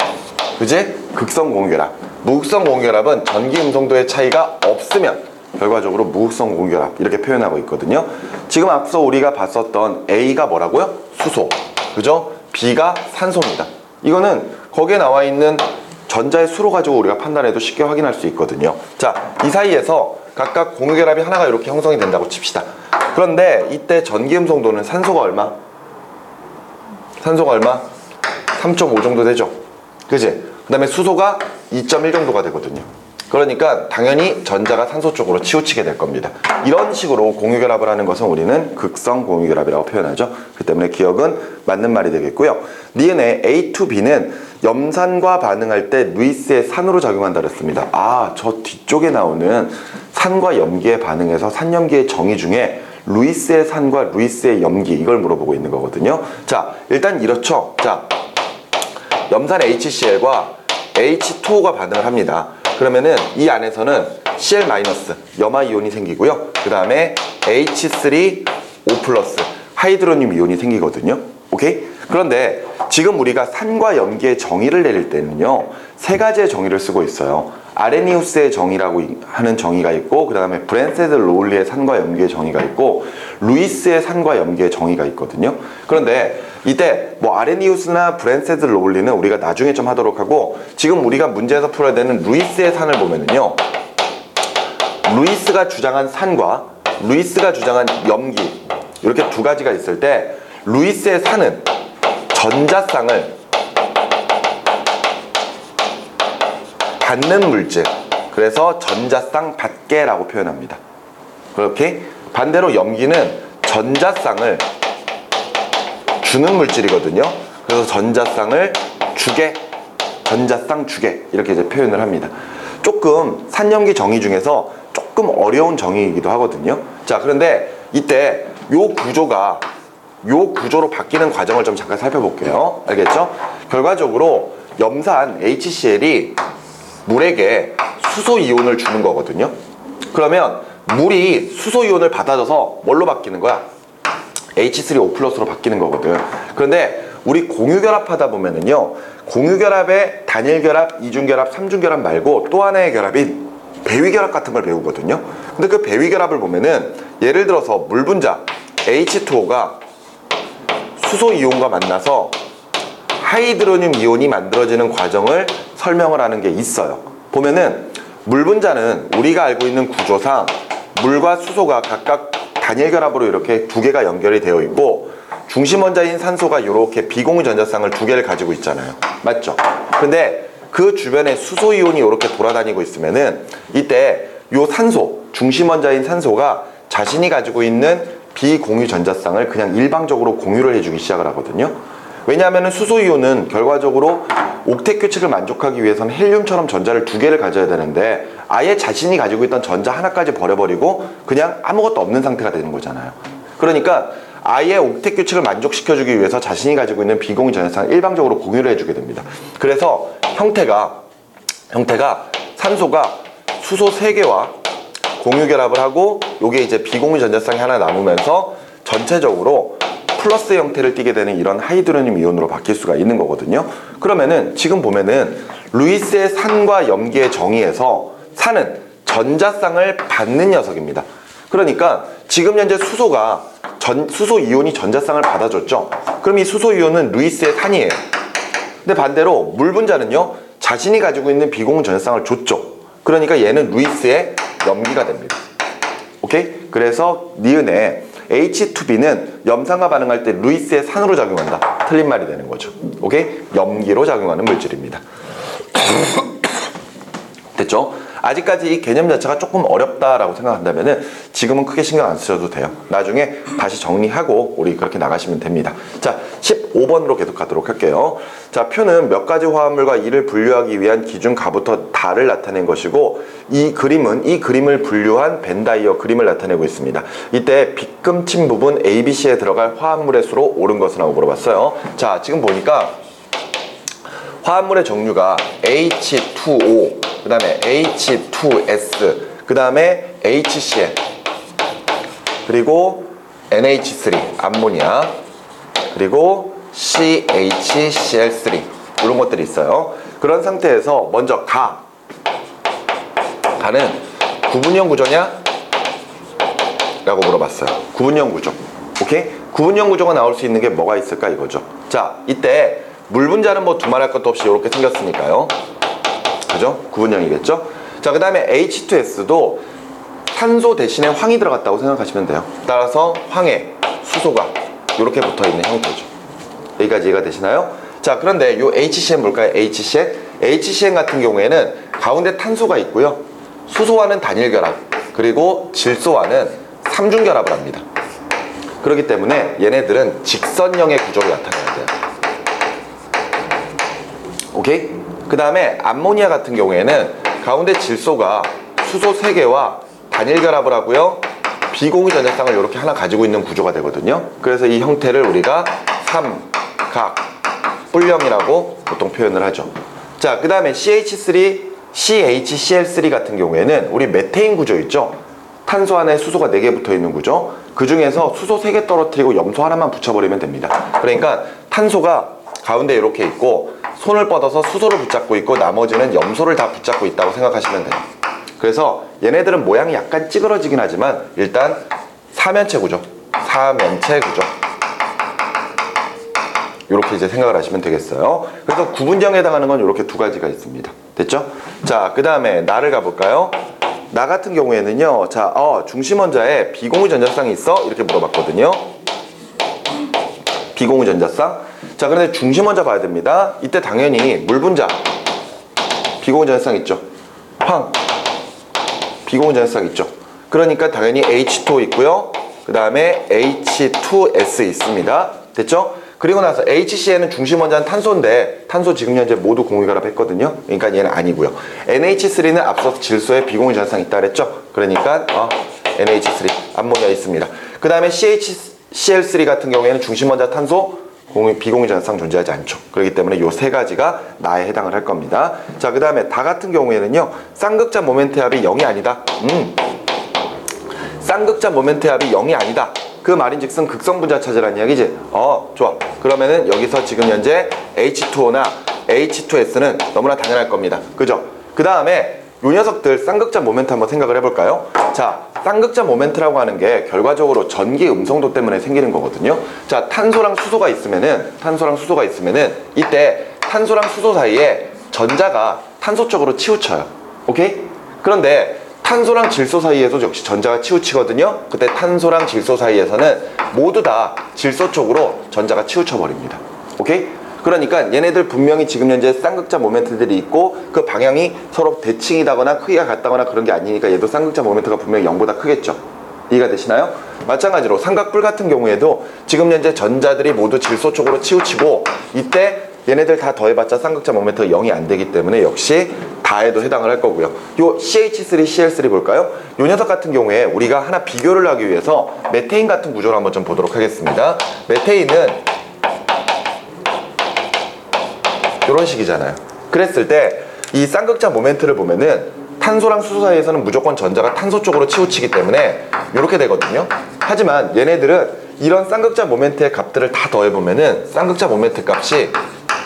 S1: 그지? 극성 공유결합. 무극성 공유결합은 전기 음성도의 차이가 없으면 결과적으로 무극성 공유결합, 이렇게 표현하고 있거든요. 지금 앞서 우리가 봤었던 A가 뭐라고요? 수소, 그죠? B가 산소입니다. 이거는 거기에 나와 있는 전자의 수로 가지고 우리가 판단해도 쉽게 확인할 수 있거든요. 자, 이 사이에서 각각 공유결합이 하나가 이렇게 형성이 된다고 칩시다. 그런데 이때 전기음성도는 산소가 얼마? 3.5 정도 되죠, 그지? 그 다음에 수소가 2.1 정도가 되거든요. 그러니까 당연히 전자가 산소 쪽으로 치우치게 될 겁니다. 이런 식으로 공유결합을 하는 것은 우리는 극성 공유결합이라고 표현하죠. 그 때문에 기억은 맞는 말이 되겠고요. 니은의 A2B는 염산과 반응할 때 루이스의 산으로 작용한다 그랬습니다. 아, 저 뒤쪽에 나오는 산과 염기의 반응에서 산염기의 정의 중에 루이스의 산과 루이스의 염기, 이걸 물어보고 있는 거거든요. 자, 일단 이렇죠. 자, 염산 HCl과 H2O가 반응을 합니다. 그러면은 이 안에서는 Cl- 염화 이온이 생기고요. 그 다음에 H3O+ 하이드로늄 이온이 생기거든요. 오케이? 그런데 지금 우리가 산과 염기의 정의를 내릴 때는요, 세 가지의 정의를 쓰고 있어요. 아레니우스의 정의라고 하는 정의가 있고, 그 다음에 브랜세드 로울리의 산과 염기의 정의가 있고, 루이스의 산과 염기의 정의가 있거든요. 그런데 이때 뭐 아레니우스나 브랜세드 로울리는 우리가 나중에 좀 하도록 하고, 지금 우리가 문제에서 풀어야 되는 루이스의 산을 보면은요, 루이스가 주장한 산과 루이스가 주장한 염기, 이렇게 두 가지가 있을 때 루이스의 산은 전자쌍을 받는 물질, 그래서 전자쌍 받게라고 표현합니다. 그렇게 반대로 염기는 전자쌍을 주는 물질이거든요. 그래서 전자쌍을 주게, 전자쌍 주게, 이렇게 이제 표현을 합니다. 조금 산염기 정의 중에서 조금 어려운 정의이기도 하거든요. 자, 그런데 이때 요 구조로 바뀌는 과정을 좀 잠깐 살펴볼게요. 알겠죠? 결과적으로 염산 HCl이 물에게 수소 이온을 주는 거거든요. 그러면 물이 수소 이온을 받아줘서 뭘로 바뀌는 거야? H3O+로 바뀌는 거거든. 그런데 우리 공유결합하다 보면은요, 공유결합에 단일결합, 이중결합, 삼중결합 말고 또 하나의 결합인 배위결합 같은 걸 배우거든요. 근데 그 배위결합을 보면은 예를 들어서 물 분자 H2O가 수소 이온과 만나서 하이드로늄 이온이 만들어지는 과정을 설명을 하는 게 있어요. 보면은 물 분자는 우리가 알고 있는 구조상 물과 수소가 각각 단일 결합으로 이렇게 두 개가 연결이 되어 있고, 중심 원자인 산소가 이렇게 비공유 전자쌍을 두 개를 가지고 있잖아요. 맞죠? 근데 그 주변에 수소 이온이 이렇게 돌아다니고 있으면은 이때 요 산소, 중심 원자인 산소가 자신이 가지고 있는 비공유 전자쌍을 그냥 일방적으로 공유를 해주기 시작을 하거든요. 왜냐하면 수소 이온은 결과적으로 옥텟 규칙을 만족하기 위해서는 헬륨처럼 전자를 두 개를 가져야 되는데, 아예 자신이 가지고 있던 전자 하나까지 버려버리고 그냥 아무것도 없는 상태가 되는 거잖아요. 그러니까 아예 옥텟 규칙을 만족시켜주기 위해서 자신이 가지고 있는 비공유 전자쌍을 일방적으로 공유를 해주게 됩니다. 그래서 형태가 산소가 수소 3개와 공유 결합을 하고, 요게 이제 비공유 전자쌍이 하나 남으면서 전체적으로 플러스 형태를 띠게 되는 이런 하이드로늄 이온으로 바뀔 수가 있는 거거든요. 그러면은 지금 보면은 루이스의 산과 염기의 정의에서 산은 전자쌍을 받는 녀석입니다. 그러니까 지금 현재 수소 이온이 전자쌍을 받아줬죠. 그럼 이 수소 이온은 루이스의 산이에요. 근데 반대로 물 분자는요, 자신이 가지고 있는 비공유 전자쌍을 줬죠. 그러니까 얘는 루이스의 염기가 됩니다. 오케이? 그래서 니은의 H2B는 염산과 반응할 때 루이스의 산으로 작용한다. 틀린 말이 되는 거죠. 오케이? 염기로 작용하는 물질입니다. 됐죠? 아직까지 이 개념 자체가 조금 어렵다라고 생각한다면은 지금은 크게 신경 안 쓰셔도 돼요. 나중에 다시 정리하고 우리 그렇게 나가시면 됩니다. 자, 15번으로 계속 가도록 할게요. 자, 표는 몇 가지 화합물과 이를 분류하기 위한 기준 가부터 다를 나타낸 것이고, 이 그림을 분류한 벤다이어 그림을 나타내고 있습니다. 이때 빗금친 부분 ABC에 들어갈 화합물의 수로 옳은 것은 하고 물어봤어요. 자, 지금 보니까 화합물의 종류가 H2O, 그 다음에 H2S, 그 다음에 HCl, 그리고 NH3, 암모니아, 그리고 CHCl3, 이런 것들이 있어요. 그런 상태에서 먼저 가는 구분형 구조냐? 라고 물어봤어요. 구분형 구조. 오케이? 구분형 구조가 나올 수 있는 게 뭐가 있을까 이거죠. 자, 이때 물 분자는 뭐 두말할 것도 없이 이렇게 생겼으니까요. 그죠? 구분형이겠죠? 자, 그 다음에 H2S도 산소 대신에 황이 들어갔다고 생각하시면 돼요. 따라서 황에 수소가 이렇게 붙어있는 형태죠. 여기까지 이해가 되시나요? 자, 그런데 이 HCl 뭘까요? HCl 같은 경우에는 가운데 탄소가 있고요. 수소와는 단일 결합, 그리고 질소와는 삼중 결합을 합니다. 그렇기 때문에 얘네들은 직선형의 구조로 나타내야 돼요. 오케이? 그 다음에 암모니아 같은 경우에는 가운데 질소가 수소 3개와 단일 결합을 하고요. 비공유 전자쌍을 이렇게 하나 가지고 있는 구조가 되거든요. 그래서 이 형태를 우리가 삼각뿔형이라고 보통 표현을 하죠. 자, 그 다음에 CH3, CHCl3 같은 경우에는 우리 메테인 구조 있죠? 탄소 안에 수소가 4개 붙어 있는 구조. 그 중에서 수소 3개 떨어뜨리고 염소 하나만 붙여버리면 됩니다. 그러니까 탄소가 가운데 이렇게 있고 손을 뻗어서 수소를 붙잡고 있고 나머지는 염소를 다 붙잡고 있다고 생각하시면 돼요. 그래서 얘네들은 모양이 약간 찌그러지긴 하지만 일단 사면체 구조, 사면체 구조, 이렇게 이제 생각을 하시면 되겠어요. 그래서 구분정에 해당하는 건 이렇게 2가지가 있습니다. 됐죠? 자, 그 다음에 나를 가볼까요? 나 같은 경우에는요, 자, 중심원자에 비공유 전자쌍이 있어? 이렇게 물어봤거든요. 비공유 전자쌍. 자, 그런데 중심원자 봐야 됩니다. 이때 당연히 물분자 비공유 전자쌍 있죠. 황 비공유 전자쌍 있죠. 그러니까 당연히 H2O 있고요. 그 다음에 H2S 있습니다. 됐죠? 그리고 나서 HCl은 중심원자는 탄소인데 탄소 지금 현재 모두 공유결합 했거든요. 그러니까 얘는 아니고요. NH3는 앞서 질소에 비공유 전자쌍 있다 그랬죠. 그러니까 NH3 암모니아 있습니다. 그 다음에 CHCl3 같은 경우에는 중심원자 탄소 비공유 전자쌍 존재하지 않죠. 그렇기 때문에 이 3가지가 나에 해당을 할 겁니다. 자, 그 다음에 다 같은 경우에는요, 쌍극자 모멘트 합이 0이 아니다. 쌍극자 모멘트 합이 0이 아니다. 그 말인즉슨 극성 분자 찾으라는 이야기지. 좋아. 그러면은 여기서 지금 현재 H2O나 H2S는 너무나 당연할 겁니다. 그죠? 그 다음에 요 녀석들 쌍극자 모멘트 한번 생각을 해볼까요? 자, 쌍극자 모멘트라고 하는 게 결과적으로 전기 음성도 때문에 생기는 거거든요. 자, 탄소랑 수소가 있으면은 이때 탄소랑 수소 사이에 전자가 탄소 쪽으로 치우쳐요. 오케이? 그런데 탄소랑 질소 사이에서 역시 전자가 치우치거든요. 그때 탄소랑 질소 사이에서는 모두 다 질소 쪽으로 전자가 치우쳐 버립니다. 오케이? 그러니까 얘네들 분명히 지금 현재 쌍극자 모멘트들이 있고 그 방향이 서로 대칭이다거나 크기가 같다거나 그런 게 아니니까 얘도 쌍극자 모멘트가 분명히 0보다 크겠죠. 이해가 되시나요? 마찬가지로 삼각뿔 같은 경우에도 지금 현재 전자들이 모두 질소 쪽으로 치우치고 이때 얘네들 다 더해봤자 쌍극자 모멘트가 0이 안 되기 때문에 역시 다에도 해당을 할 거고요. 요 CH3, CL3 볼까요? 요 녀석 같은 경우에 우리가 하나 비교를 하기 위해서 메테인 같은 구조를 한번 좀 보도록 하겠습니다. 메테인은 이런 식이잖아요. 그랬을 때 이 쌍극자 모멘트를 보면은 탄소랑 수소 사이에서는 무조건 전자가 탄소 쪽으로 치우치기 때문에 이렇게 되거든요. 하지만 얘네들은 이런 쌍극자 모멘트의 값들을 다 더해보면은 쌍극자 모멘트 값이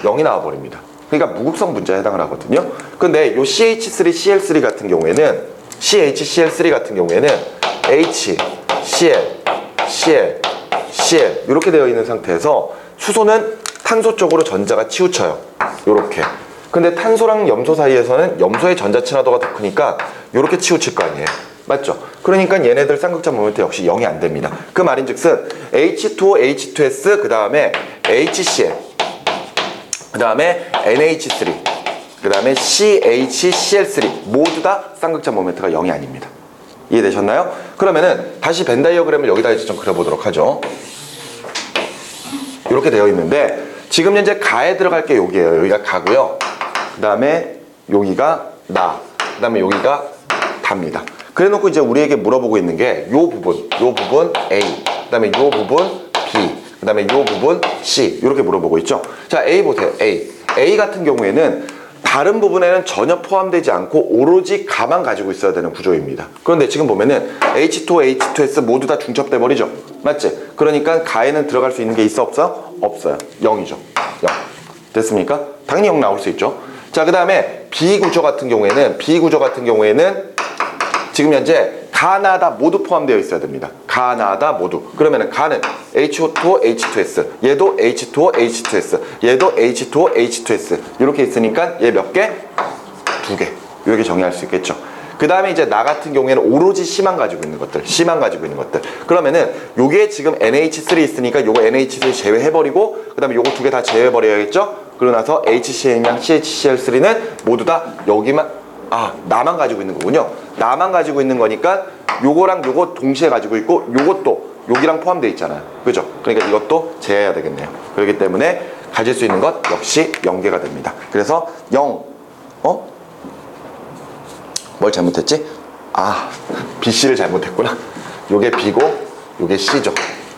S1: 0이 나와버립니다. 그러니까 무극성 분자에 해당을 하거든요. 근데 요 CH3, CL3 같은 경우에는 CHCl3 같은 경우에는 H, Cl, Cl, Cl 이렇게 되어 있는 상태에서 수소는 탄소 쪽으로 전자가 치우쳐요. 요렇게. 근데 탄소랑 염소 사이에서는 염소의 전자 친화도가 더 크니까 요렇게 치우칠 거 아니에요. 맞죠? 그러니까 얘네들 쌍극자 모멘트 역시 0이 안 됩니다. 그 말인즉슨 H2O, H2S 그 다음에 HCl 그 다음에 NH3 그 다음에 CHCl3 모두 다 쌍극자 모멘트가 0이 아닙니다. 이해되셨나요? 그러면은 다시 벤 다이어그램을 여기다 이제 좀 그려보도록 하죠. 이렇게 되어 있는데 지금 현재 가에 들어갈 게 여기예요. 여기가 가고요. 그 다음에 여기가 나, 그 다음에 여기가 다입니다. 그래 놓고 이제 우리에게 물어보고 있는 게 요 부분 A, 그 다음에 요 부분 B, 그 다음에 요 부분 C 이렇게 물어보고 있죠. 자, A 보세요. A 같은 경우에는 다른 부분에는 전혀 포함되지 않고 오로지 가만 가지고 있어야 되는 구조입니다. 그런데 지금 보면은 H2O, H2S 모두 다 중첩돼 버리죠. 맞지? 그러니까 가에는 들어갈 수 있는 게 있어 없어? 없어요. 0이죠. 0. 됐습니까? 당연히 0 나올 수 있죠. 자, 그 다음에 B 구조 같은 경우에는 지금 현재 가나다 모두 포함되어 있어야 됩니다. 가나다 모두. 그러면은 가는 H2O, H2S, 얘도 H2O, H2S, 얘도 H2O, H2S 이렇게 있으니까 얘 몇 개? 2개. 이렇게 정의할 수 있겠죠. 그 다음에 이제 나 같은 경우에는 오로지 C만 가지고 있는 것들, 그러면은 요게 지금 NH3 있으니까 요거 NH3 제외해버리고 그 다음에 요거 2개 다 제외해버려야겠죠. 그러고 나서 HCl이랑 CHCl3는 모두 다 여기만 아, 나만 가지고 있는 거군요. 나만 가지고 있는 거니까 요거랑 요거 동시에 가지고 있고 요것도 여기랑 포함되어 있잖아요. 그죠? 그러니까 이것도 제외해야 되겠네요. 그렇기 때문에 가질 수 있는 것 역시 0개가 됩니다. 그래서 0, 뭘 잘못했지? 아, BC를 잘못했구나. 요게 B고 요게 C죠.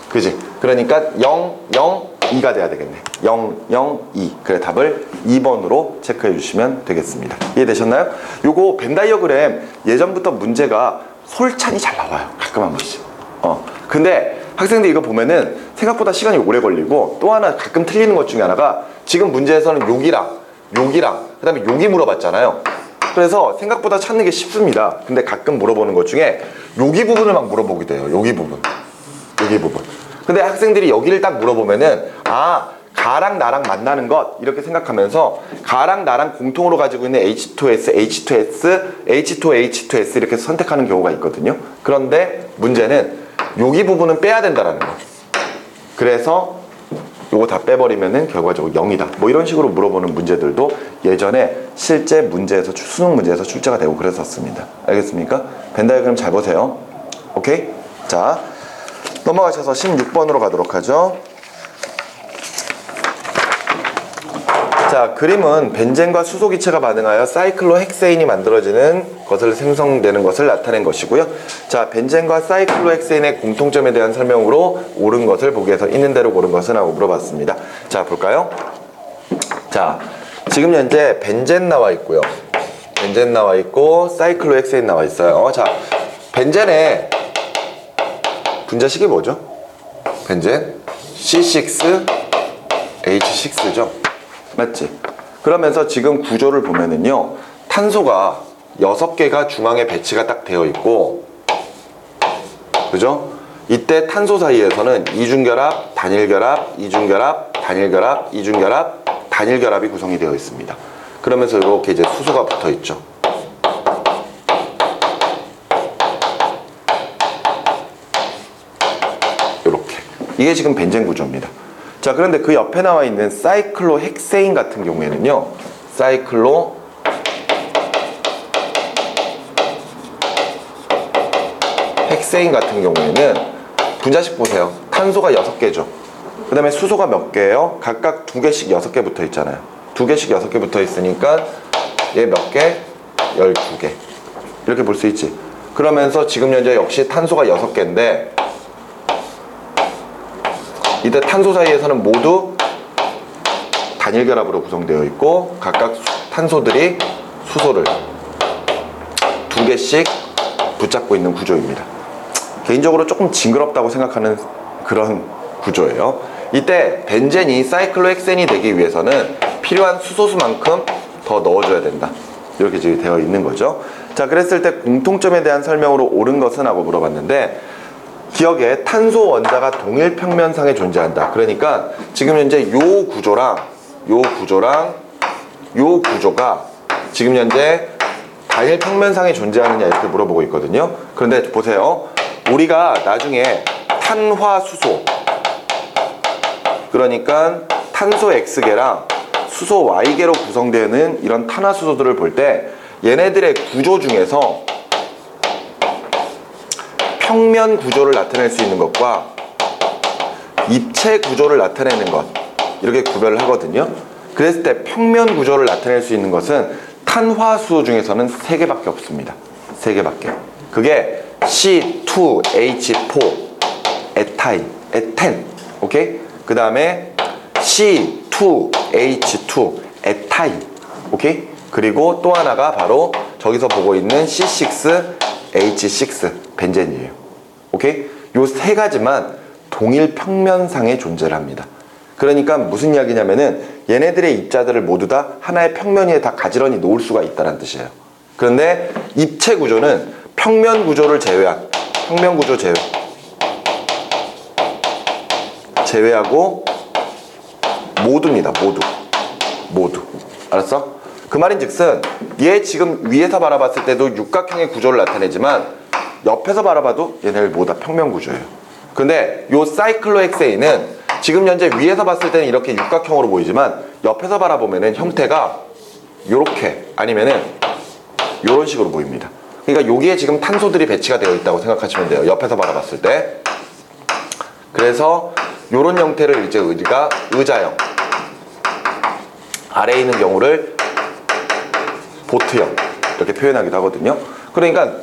S1: 그지? 그러니까 0, 0, 2가 돼야 되겠네. 0, 0, 2. 그래, 답을 2번으로 체크해 주시면 되겠습니다. 이해되셨나요? 요거 벤 다이어그램 예전부터 문제가 솔찬히 잘 나와요. 가끔 한 번씩. 근데 학생들 이거 보면은 생각보다 시간이 오래 걸리고, 또 하나 가끔 틀리는 것 중에 하나가, 지금 문제에서는 여기랑 그 다음에 여기 물어봤잖아요. 그래서 생각보다 찾는 게 쉽습니다. 근데 가끔 물어보는 것 중에 여기 부분을 막 물어보기도 해요. 여기 부분. 근데 학생들이 여기를 딱 물어보면은, 아, 가랑 나랑 만나는 것, 이렇게 생각하면서 가랑 나랑 공통으로 가지고 있는 H2S, H2S, H2H2S 이렇게 선택하는 경우가 있거든요. 그런데 문제는 여기 부분은 빼야 된다라는 거. 그래서 요거 다 빼버리면은 결과적으로 0이다. 뭐 이런 식으로 물어보는 문제들도 예전에 실제 문제에서, 수능 문제에서 출제가 되고 그랬었습니다. 알겠습니까? 벤 다이어그램 잘 보세요. 오케이? 자, 넘어가셔서 16번으로 가도록 하죠. 자, 그림은 벤젠과 수소기체가 반응하여 사이클로헥세인이 만들어지는 것을 생성되는 것을 나타낸 것이고요. 자, 벤젠과 사이클로헥세인의 공통점에 대한 설명으로 옳은 것을 보기 위해서 있는 대로 고른 것은 하고 물어봤습니다. 자, 볼까요? 자, 지금 현재 벤젠 나와 있고요. 벤젠 나와 있고 사이클로헥세인 나와 있어요. 자, 벤젠의 분자식이 뭐죠? 벤젠 C6H6죠. 맞지? 그러면서 지금 구조를 보면은요, 탄소가 6개가 중앙에 배치가 딱 되어 있고, 그죠? 이때 탄소 사이에서는 이중결합, 단일결합, 이중결합, 단일결합, 이중결합, 단일결합이 구성이 되어 있습니다. 그러면서 이렇게 이제 수소가 붙어 있죠. 이렇게. 이게 지금 벤젠 구조입니다. 자, 그런데 그 옆에 나와 있는 사이클로헥세인 같은 경우에는요, 사이클로헥세인 같은 경우에는 분자식 보세요. 탄소가 6개죠. 그 다음에 수소가 몇 개예요? 각각 2개씩 6개 붙어 있잖아요. 2개씩 6개 붙어 있으니까 얘 몇 개? 12개. 이렇게 볼 수 있지. 그러면서 지금 현재 역시 탄소가 6개인데, 이때 탄소 사이에서는 모두 단일결합으로 구성되어 있고, 각각 탄소들이 수소를 2개씩 붙잡고 있는 구조입니다. 개인적으로 조금 징그럽다고 생각하는 그런 구조예요. 이때 벤젠이 사이클로헥센이 되기 위해서는 필요한 수소수만큼 더 넣어줘야 된다. 이렇게 지금 되어 있는 거죠. 자, 그랬을 때 공통점에 대한 설명으로 옳은 것은 하고 물어봤는데, 기억에 탄소 원자가 동일 평면상에 존재한다. 그러니까 지금 현재 요 구조랑 요 구조가 지금 현재 단일 평면상에 존재하느냐 이렇게 물어보고 있거든요. 그런데 보세요. 우리가 나중에 탄화수소, 그러니까 탄소 X개랑 수소 Y개로 구성되는 이런 탄화수소들을 볼 때 얘네들의 구조 중에서 평면 구조를 나타낼 수 있는 것과 입체 구조를 나타내는 것, 이렇게 구별을 하거든요. 그랬을 때 평면 구조를 나타낼 수 있는 것은 탄화수소 중에서는 3개밖에 없습니다. 3개밖에. 그게 C2H4 에텐. 오케이? 그 다음에 C2H2 에타인. 오케이? 그리고 또 하나가 바로 저기서 보고 있는 C6H6 벤젠이에요. 오케이? 요 3가지만 동일 평면상에 존재를 합니다. 그러니까 무슨 이야기냐면은 얘네들의 입자들을 모두 다 하나의 평면 위에 다 가지런히 놓을 수가 있다는 뜻이에요. 그런데 입체 구조는 평면 구조를 제외한, 평면 구조 제외하고 모두입니다. 모두. 알았어? 그 말인즉슨 얘 지금 위에서 바라봤을 때도 육각형의 구조를 나타내지만 옆에서 바라봐도 얘네들 모두 다 평면 구조예요. 근데 요 사이클로헥세인은 지금 현재 위에서 봤을 때는 이렇게 육각형으로 보이지만 옆에서 바라보면은 형태가 요렇게, 아니면은 이런 식으로 보입니다. 그러니까 여기에 지금 탄소들이 배치가 되어 있다고 생각하시면 돼요. 옆에서 바라봤을 때. 그래서 이런 형태를 이제 우리가 의자형, 아래에 있는 경우를 보트형 이렇게 표현하기도 하거든요. 그러니까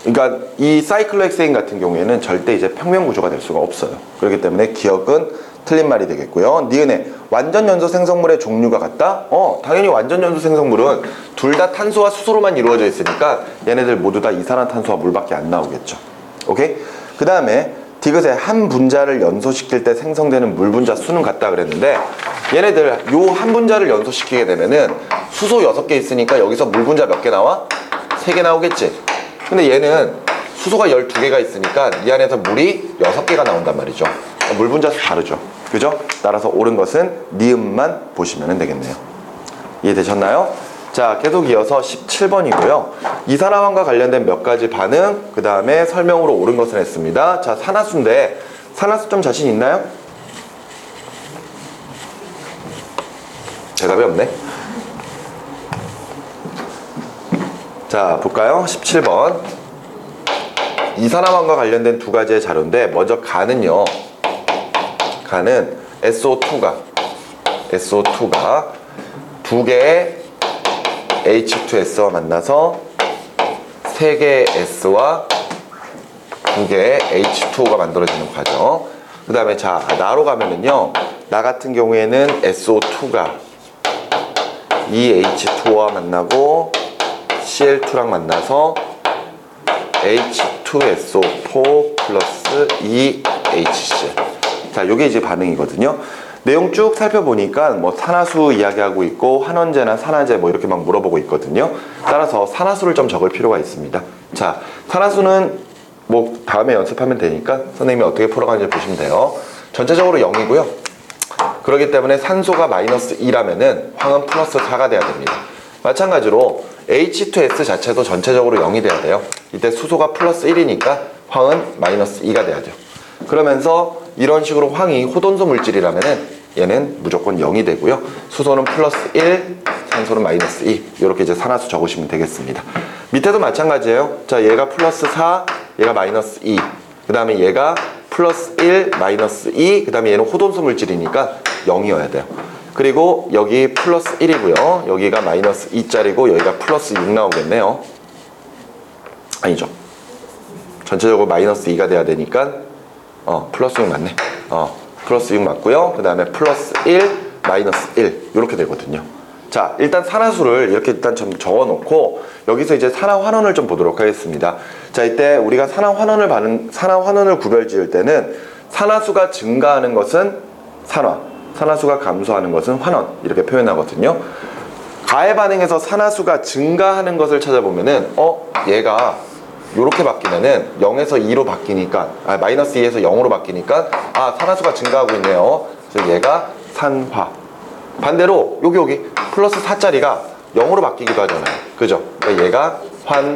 S1: 그러니까 이 사이클로헥세인 같은 경우에는 절대 이제 평면 구조가 될 수가 없어요. 그렇기 때문에 기억은 틀린 말이 되겠고요. 니은에 완전 연소 생성물의 종류가 같다? 당연히 완전 연소 생성물은 둘 다 탄소와 수소로만 이루어져 있으니까 얘네들 모두 다 이산화탄소와 물밖에 안 나오겠죠. 오케이? 그 다음에 디귿에 한 분자를 연소시킬 때 생성되는 물 분자 수는 같다 그랬는데 얘네들 요 한 분자를 연소시키게 되면은 수소 6개 있으니까 여기서 물 분자 몇 개 나와? 3개 나오겠지? 근데 얘는 수소가 12개가 있으니까 이 안에서 물이 6개가 나온단 말이죠. 물 분자 수 다르죠. 그죠? 따라서 옳은 것은 니은만 보시면 되겠네요. 이해되셨나요? 자, 계속 이어서 17번이고요. 이산화황과 관련된 몇 가지 반응, 그 다음에 설명으로 옳은 것을 했습니다. 자, 산화수인데 산화수 좀 자신 있나요? 대답이 없네. 자, 볼까요? 17번. 이산화황과 관련된 두 가지의 자료인데 먼저 간은요. 간은 SO2가 두 개의 H2S와 만나서 세 개의 S와 두 개의 H2O가 만들어지는 과정. 그 다음에 자, 나로 가면은요. 나 같은 경우에는 SO2가 이 H2O와 만나고 Cl2랑 만나서 H2SO4 플러스 2HCl. 자, 요게 이제 반응이거든요. 내용 쭉 살펴보니까 뭐 산화수 이야기하고 있고 환원제나 산화제 뭐 이렇게 막 물어보고 있거든요. 따라서 산화수를 좀 적을 필요가 있습니다. 자, 산화수는 뭐 다음에 연습하면 되니까 선생님이 어떻게 풀어가는지 보시면 돼요. 전체적으로 0이고요. 그렇기 때문에 산소가 마이너스 2라면은 황은 플러스 4가 돼야 됩니다. 마찬가지로 H2S 자체도 전체적으로 0이 돼야 돼요. 이때 수소가 플러스 1이니까 황은 마이너스 2가 돼야 돼요. 그러면서 이런 식으로 황이 호돈소 물질이라면은 얘는 무조건 0이 되고요. 수소는 플러스 1, 산소는 마이너스 2. 이렇게 이제 산화수 적으시면 되겠습니다. 밑에도 마찬가지예요. 자, 얘가 플러스 4, 얘가 마이너스 2. 그 다음에 얘가 플러스 1, 마이너스 2. 그 다음에 얘는 호돈소 물질이니까 0이어야 돼요. 그리고 여기 플러스 1이고요. 여기가 마이너스 2짜리고 여기가 플러스 6 나오겠네요. 아니죠. 전체적으로 마이너스 2가 돼야 되니까 플러스 6 맞네. 플러스 6 맞고요. 그 다음에 플러스 1, 마이너스 1 이렇게 되거든요. 자, 일단 산화수를 이렇게 일단 좀 적어놓고 여기서 이제 산화환원을 좀 보도록 하겠습니다. 자, 이때 우리가 산화환원을 구별지을 때는 산화수가 증가하는 것은 산화, 산화수가 감소하는 것은 환원 이렇게 표현하거든요. 가해 반응에서 산화수가 증가하는 것을 찾아보면은 얘가 이렇게 바뀌면은 0에서 2로 바뀌니까 마이너스 2에서 0으로 바뀌니까 산화수가 증가하고 있네요. 그래서 얘가 산화. 반대로 여기 플러스 4짜리가 0으로 바뀌기도 하잖아요. 그죠? 그러니까 얘가 환원.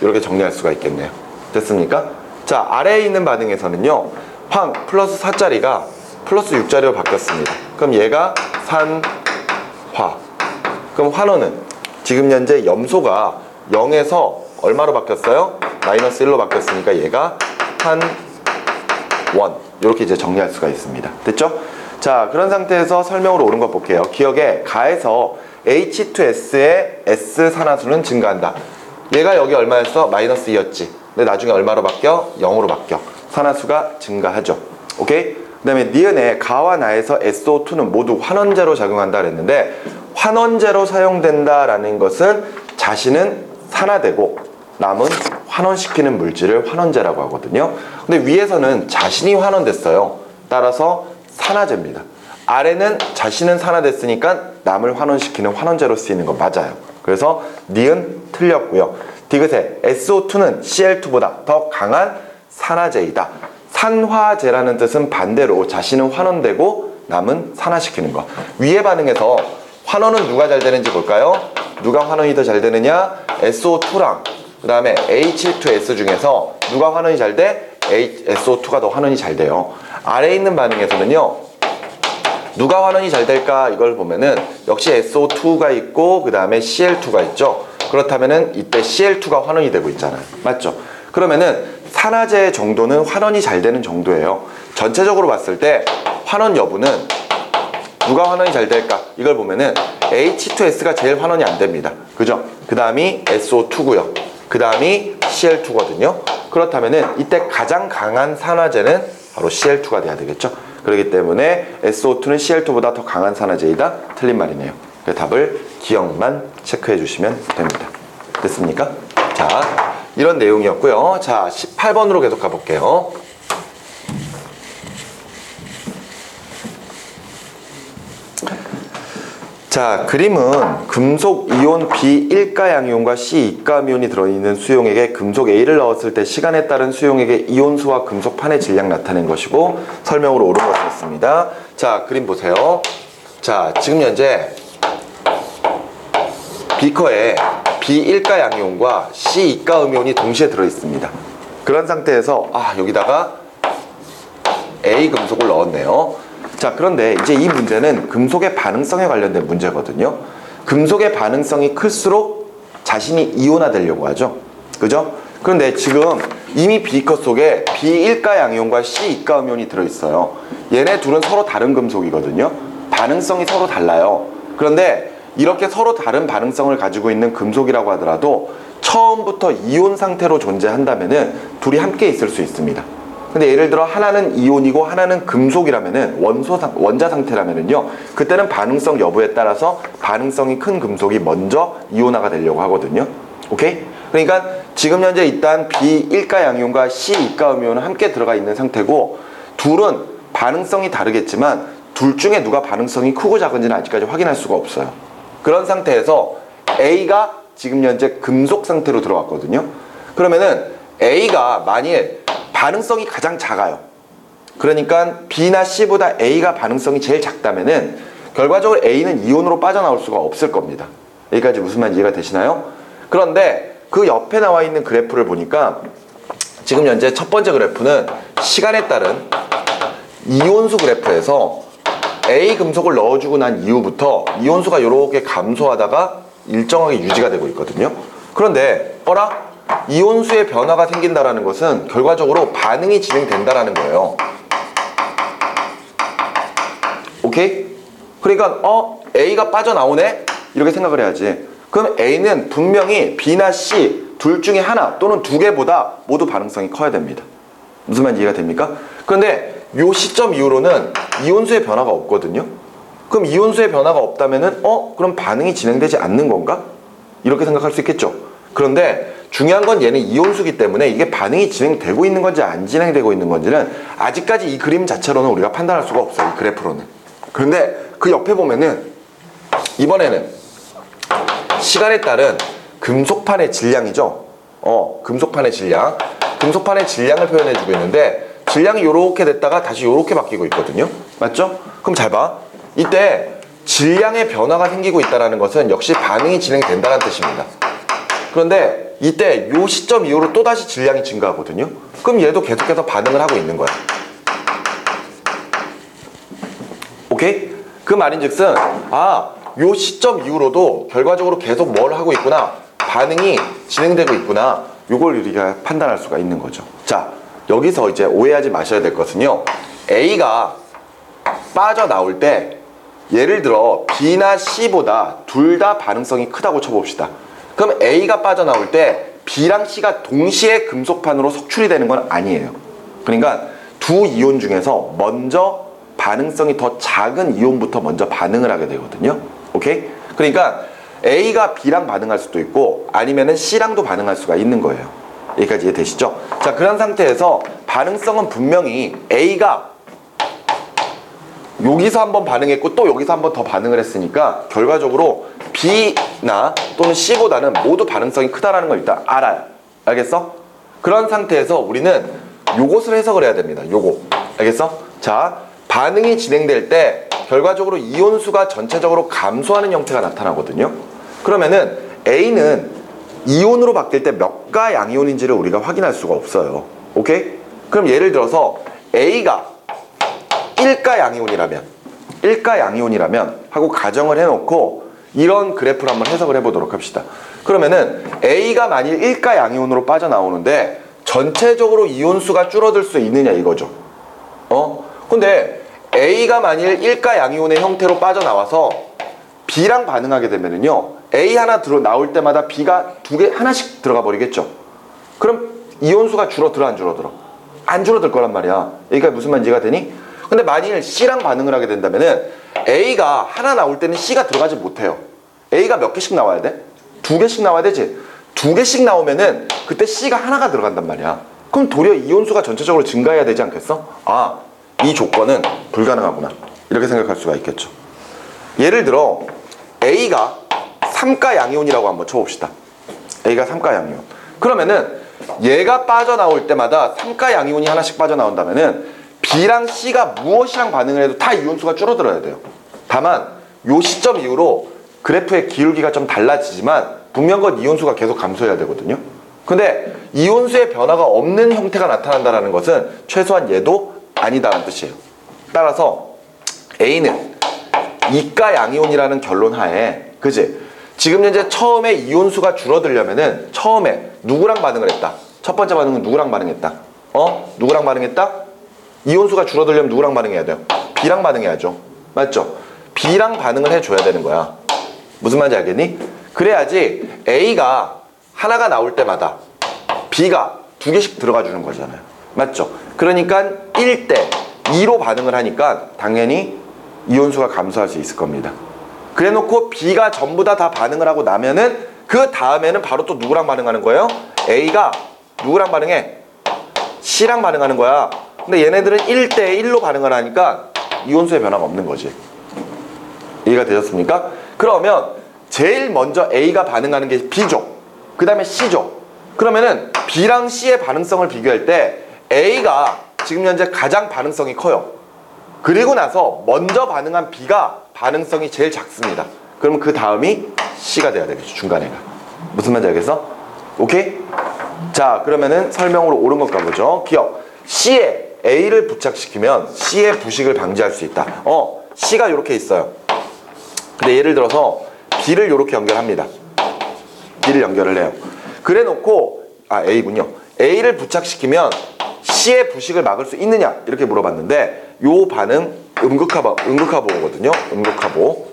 S1: 이렇게 정리할 수가 있겠네요. 됐습니까? 자, 아래에 있는 반응에서는요. 황 플러스 4짜리가 플러스 6짜리로 바뀌었습니다. 그럼 얘가 산화. 그럼 환원은 지금 현재 염소가 0에서 얼마로 바뀌었어요? 마이너스 1로 바뀌었으니까 얘가 한원. 이렇게 이제 정리할 수가 있습니다. 됐죠? 자, 그런 상태에서 설명으로 옳은 거 볼게요. 기억에 가에서 H2S의 S 산화수는 증가한다. 얘가 여기 얼마였어? 마이너스 2였지. 근데 나중에 얼마로 바뀌어? 0으로 바뀌어. 산화수가 증가하죠. 오케이? 그 다음에 니은의 가와 나에서 SO2는 모두 환원제로 작용한다 그랬는데 환원제로 사용된다라는 것은 자신은 산화되고 남은 환원시키는 물질을 환원제라고 하거든요. 근데 위에서는 자신이 환원됐어요. 따라서 산화제입니다. 아래는 자신은 산화됐으니까 남을 환원시키는 환원제로 쓰이는 거 맞아요. 그래서 니은 틀렸고요. 디귿에 SO2는 Cl2보다 더 강한 산화제이다. 산화제라는 뜻은 반대로 자신은 환원되고 남은 산화시키는 거. 위의 반응에서 환원은 누가 잘 되는지 볼까요? 누가 환원이 더 잘 되느냐? SO2랑 그 다음에 H2S 중에서 누가 환원이 잘 돼? SO2가 더 환원이 잘 돼요. 아래에 있는 반응에서는요. 누가 환원이 잘 될까 이걸 보면은 역시 SO2가 있고 그 다음에 Cl2가 있죠. 그렇다면은 이때 Cl2가 환원이 되고 있잖아요. 맞죠? 그러면은 산화제 정도는 환원이 잘 되는 정도예요. 전체적으로 봤을 때 환원 여부는 누가 환원이 잘 될까 이걸 보면은 H2S가 제일 환원이 안 됩니다. 그죠? 그 다음이 SO2고요. 그 다음이 Cl2거든요. 그렇다면은 이때 가장 강한 산화제는 바로 Cl2가 돼야 되겠죠. 그렇기 때문에 SO2는 Cl2보다 더 강한 산화제이다. 틀린 말이네요. 그 답을 기억만 체크해 주시면 됩니다. 됐습니까? 자, 이런 내용이었고요. 자, 18번으로 계속 가볼게요. 자, 그림은 금속 이온 B1가양이온과 C2가미온이 들어있는 수용액에 금속 A를 넣었을 때 시간에 따른 수용액의 이온수와 금속판의 질량 나타낸 것이고 설명으로 옳은 것을 했습니다. 자, 그림 보세요. 자, 지금 현재 비커에 B1가양이온과 C2가음이온이 동시에 들어있습니다. 그런 상태에서 여기다가 A 금속을 넣었네요. 자, 그런데 이제 이 문제는 금속의 반응성에 관련된 문제거든요. 금속의 반응성이 클수록 자신이 이온화되려고 하죠. 그죠? 그런데 지금 이미 비커 속에 B1가양이온과 C2가음이온이 들어있어요. 얘네 둘은 서로 다른 금속이거든요. 반응성이 서로 달라요. 그런데 이렇게 서로 다른 반응성을 가지고 있는 금속이라고 하더라도 처음부터 이온 상태로 존재한다면은 둘이 함께 있을 수 있습니다. 근데 예를 들어 하나는 이온이고 하나는 금속이라면은 원자 상태라면은요, 그때는 반응성 여부에 따라서 반응성이 큰 금속이 먼저 이온화가 되려고 하거든요. 오케이? 그러니까 지금 현재 일단 B1가양이온과 C2가음이온은 함께 들어가 있는 상태고 둘은 반응성이 다르겠지만 둘 중에 누가 반응성이 크고 작은지는 아직까지 확인할 수가 없어요. 그런 상태에서 A가 지금 현재 금속 상태로 들어갔거든요. 그러면은 A가 만일 반응성이 가장 작아요. 그러니까 B나 C보다 A가 반응성이 제일 작다면은 결과적으로 A는 이온으로 빠져나올 수가 없을 겁니다. 여기까지 무슨 말인지 이해가 되시나요? 그런데 그 옆에 나와 있는 그래프를 보니까 지금 현재 첫 번째 그래프는 시간에 따른 이온수 그래프에서 A 금속을 넣어주고 난 이후부터 이온수가 이렇게 감소하다가 일정하게 유지가 되고 있거든요. 그런데 이온수의 변화가 생긴다는 것은 결과적으로 반응이 진행된다는 거예요. 오케이? 그러니까 A가 빠져나오네? 이렇게 생각을 해야지. 그럼 A는 분명히 B나 C 둘 중에 하나 또는 두 개보다 모두 반응성이 커야 됩니다. 무슨 말인지 이해가 됩니까? 그런데 이 시점 이후로는 이온수의 변화가 없거든요. 그럼 이온수의 변화가 없다면은 그럼 반응이 진행되지 않는 건가? 이렇게 생각할 수 있겠죠. 그런데 중요한 건 얘는 이온수기 때문에 이게 반응이 진행되고 있는 건지 안 진행되고 있는 건지는 아직까지 이 그림 자체로는 우리가 판단할 수가 없어요. 이 그래프로는. 그런데 그 옆에 보면은 이번에는 시간에 따른 금속판의 질량이죠. 금속판의 질량. 금속판의 질량을 표현해주고 있는데 질량이 요렇게 됐다가 다시 요렇게 바뀌고 있거든요. 맞죠? 그럼 잘 봐. 이때 질량의 변화가 생기고 있다는 것은 역시 반응이 진행된다는 뜻입니다. 그런데 이때 요 시점 이후로 또다시 질량이 증가하거든요. 그럼 얘도 계속해서 반응을 하고 있는 거야. 오케이? 그 말인즉슨 요 시점 이후로도 결과적으로 계속 뭘 하고 있구나, 반응이 진행되고 있구나, 요걸 우리가 판단할 수가 있는 거죠. 자, 여기서 이제 오해하지 마셔야 될 것은요, A가 빠져나올 때 예를 들어 B나 C보다 둘 다 반응성이 크다고 쳐봅시다. 그럼 A가 빠져나올 때 B랑 C가 동시에 금속판으로 석출이 되는 건 아니에요. 그러니까 두 이온 중에서 먼저 반응성이 더 작은 이온부터 먼저 반응을 하게 되거든요. 오케이? 그러니까 A가 B랑 반응할 수도 있고 아니면은 C랑도 반응할 수가 있는 거예요. 여기까지 이해되시죠? 자, 그런 상태에서 반응성은 분명히 A가 여기서 한번 반응했고 또 여기서 한번 더 반응을 했으니까 결과적으로 B나 또는 C보다는 모두 반응성이 크다라는 걸 일단 알아요. 알겠어? 그런 상태에서 우리는 요것을 해석을 해야 됩니다. 요거. 알겠어? 자, 반응이 진행될 때 결과적으로 이온수가 전체적으로 감소하는 형태가 나타나거든요. 그러면은 A는 이온으로 바뀔 때 몇 가 양이온인지를 우리가 확인할 수가 없어요. 오케이? 그럼 예를 들어서 A가 1가 양이온이라면 일가 양이온이라면 하고 가정을 해놓고 이런 그래프를 한번 해석을 해보도록 합시다. 그러면은 A가 만일 일가 양이온으로 빠져나오는데 전체적으로 이온수가 줄어들 수 있느냐 이거죠. 근데 A가 만일 일가 양이온의 형태로 빠져나와서 B랑 반응하게 되면은요, A 하나 나올 때마다 B가 하나씩 들어가 버리겠죠. 그럼 이온수가 줄어들어 안 줄어들어? 안 줄어들 거란 말이야. 여기가 무슨 말인지 이해가 되니? 근데 만일 C랑 반응을 하게 된다면은 A가 하나 나올 때는 C가 들어가지 못해요. A가 몇 개씩 나와야 돼? 2개씩 나와야 되지. 2개씩 나오면은 그때 C가 하나가 들어간단 말이야. 그럼 도리어 이온수가 전체적으로 증가해야 되지 않겠어? 아, 이 조건은 불가능하구나. 이렇게 생각할 수가 있겠죠. 예를 들어 A가 3가 양이온이라고 한번 쳐봅시다. A가 3가 양이온. 그러면은 얘가 빠져나올 때마다 3가 양이온이 하나씩 빠져나온다면은 B랑 C가 무엇이랑 반응을 해도 다 이온수가 줄어들어야 돼요. 다만 요 시점 이후로 그래프의 기울기가 좀 달라지지만 분명건 이온수가 계속 감소해야 되거든요. 근데 이온수의 변화가 없는 형태가 나타난다는 것은 최소한 얘도 아니다라는 뜻이에요. 따라서 A는 이가 양이온이라는 결론 하에, 그지? 지금 현재 처음에 이온수가 줄어들려면은 처음에 누구랑 반응을 했다? 첫 번째 반응은 누구랑 반응했다? 누구랑 반응했다? 이온수가 줄어들려면 누구랑 반응해야 돼요? B랑 반응해야죠. 맞죠? B랑 반응을 해줘야 되는 거야. 무슨 말인지 알겠니? 그래야지 A가 하나가 나올 때마다 B가 2개씩 들어가 주는 거잖아요. 맞죠? 그러니까 1대 2로 반응을 하니까 당연히 이온수가 감소할 수 있을 겁니다. 그래 놓고 B가 전부 다 반응을 하고 나면은 그 다음에는 바로 또 누구랑 반응하는 거예요? A가 누구랑 반응해? C랑 반응하는 거야. 근데 얘네들은 1대 1로 반응을 하니까 이온수의 변화가 없는 거지. 이해가 되셨습니까? 그러면 제일 먼저 A가 반응하는 게 B죠. 그 다음에 C죠. 그러면은 B랑 C의 반응성을 비교할 때 A가 지금 현재 가장 반응성이 커요. 그리고 나서 먼저 반응한 B가 반응성이 제일 작습니다. 그러면 그 다음이 C가 돼야 되겠죠. 중간에가. 무슨 말인지 알겠어? 오케이? 자, 그러면은 설명으로 옳은 것 가보죠. 기억. C에 A를 부착시키면 C의 부식을 방지할 수 있다. C가 이렇게 있어요. 근데 예를 들어서 B를 이렇게 연결합니다. B를 연결을 해요. 그래 놓고 A군요. A를 부착시키면 C의 부식을 막을 수 있느냐? 이렇게 물어봤는데 요 반응 음극화보거든요. 음극화보.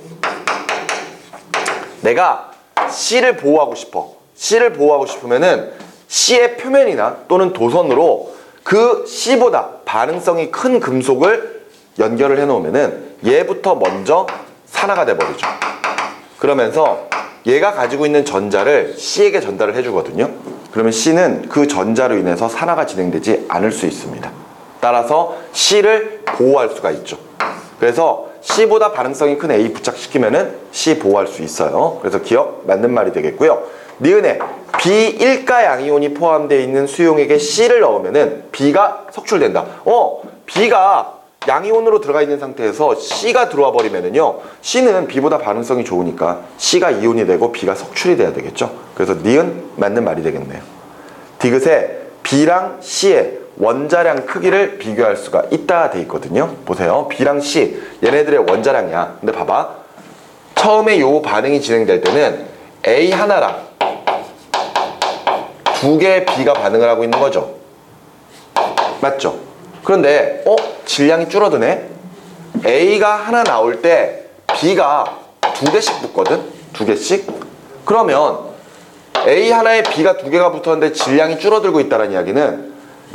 S1: 내가 C를 보호하고 싶어. C를 보호하고 싶으면은 C의 표면이나 또는 도선으로 그 C보다 반응성이 큰 금속을 연결을 해 놓으면은 얘부터 먼저 산화가 돼 버리죠. 그러면서 얘가 가지고 있는 전자를 C에게 전달을 해주거든요. 그러면 C는 그 전자로 인해서 산화가 진행되지 않을 수 있습니다. 따라서 C를 보호할 수가 있죠. 그래서 C보다 반응성이 큰 A 부착시키면은 C 보호할 수 있어요. 그래서 기억 맞는 말이 되겠고요. 니은에 B 1가 양이온이 포함되어 있는 수용액에 C를 넣으면은 B가 석출된다. B가 양이온으로 들어가 있는 상태에서 C가 들어와 버리면은요, C는 B보다 반응성이 좋으니까 C가 이온이 되고 B가 석출이 돼야 되겠죠. 그래서 니은 맞는 말이 되겠네요. 디귿에 B랑 C의 원자량 크기를 비교할 수가 있다 돼 있거든요. 보세요. B랑 C 얘네들의 원자량이야. 근데 봐봐. 처음에 요 반응이 진행될 때는 A 하나랑 2개의 B가 반응을 하고 있는 거죠. 맞죠? 그런데 질량이 줄어드네. A가 하나 나올 때 B가 2개씩 붙거든. 2개씩. 그러면 A 하나에 B가 2개가 붙었는데 질량이 줄어들고 있다는 이야기는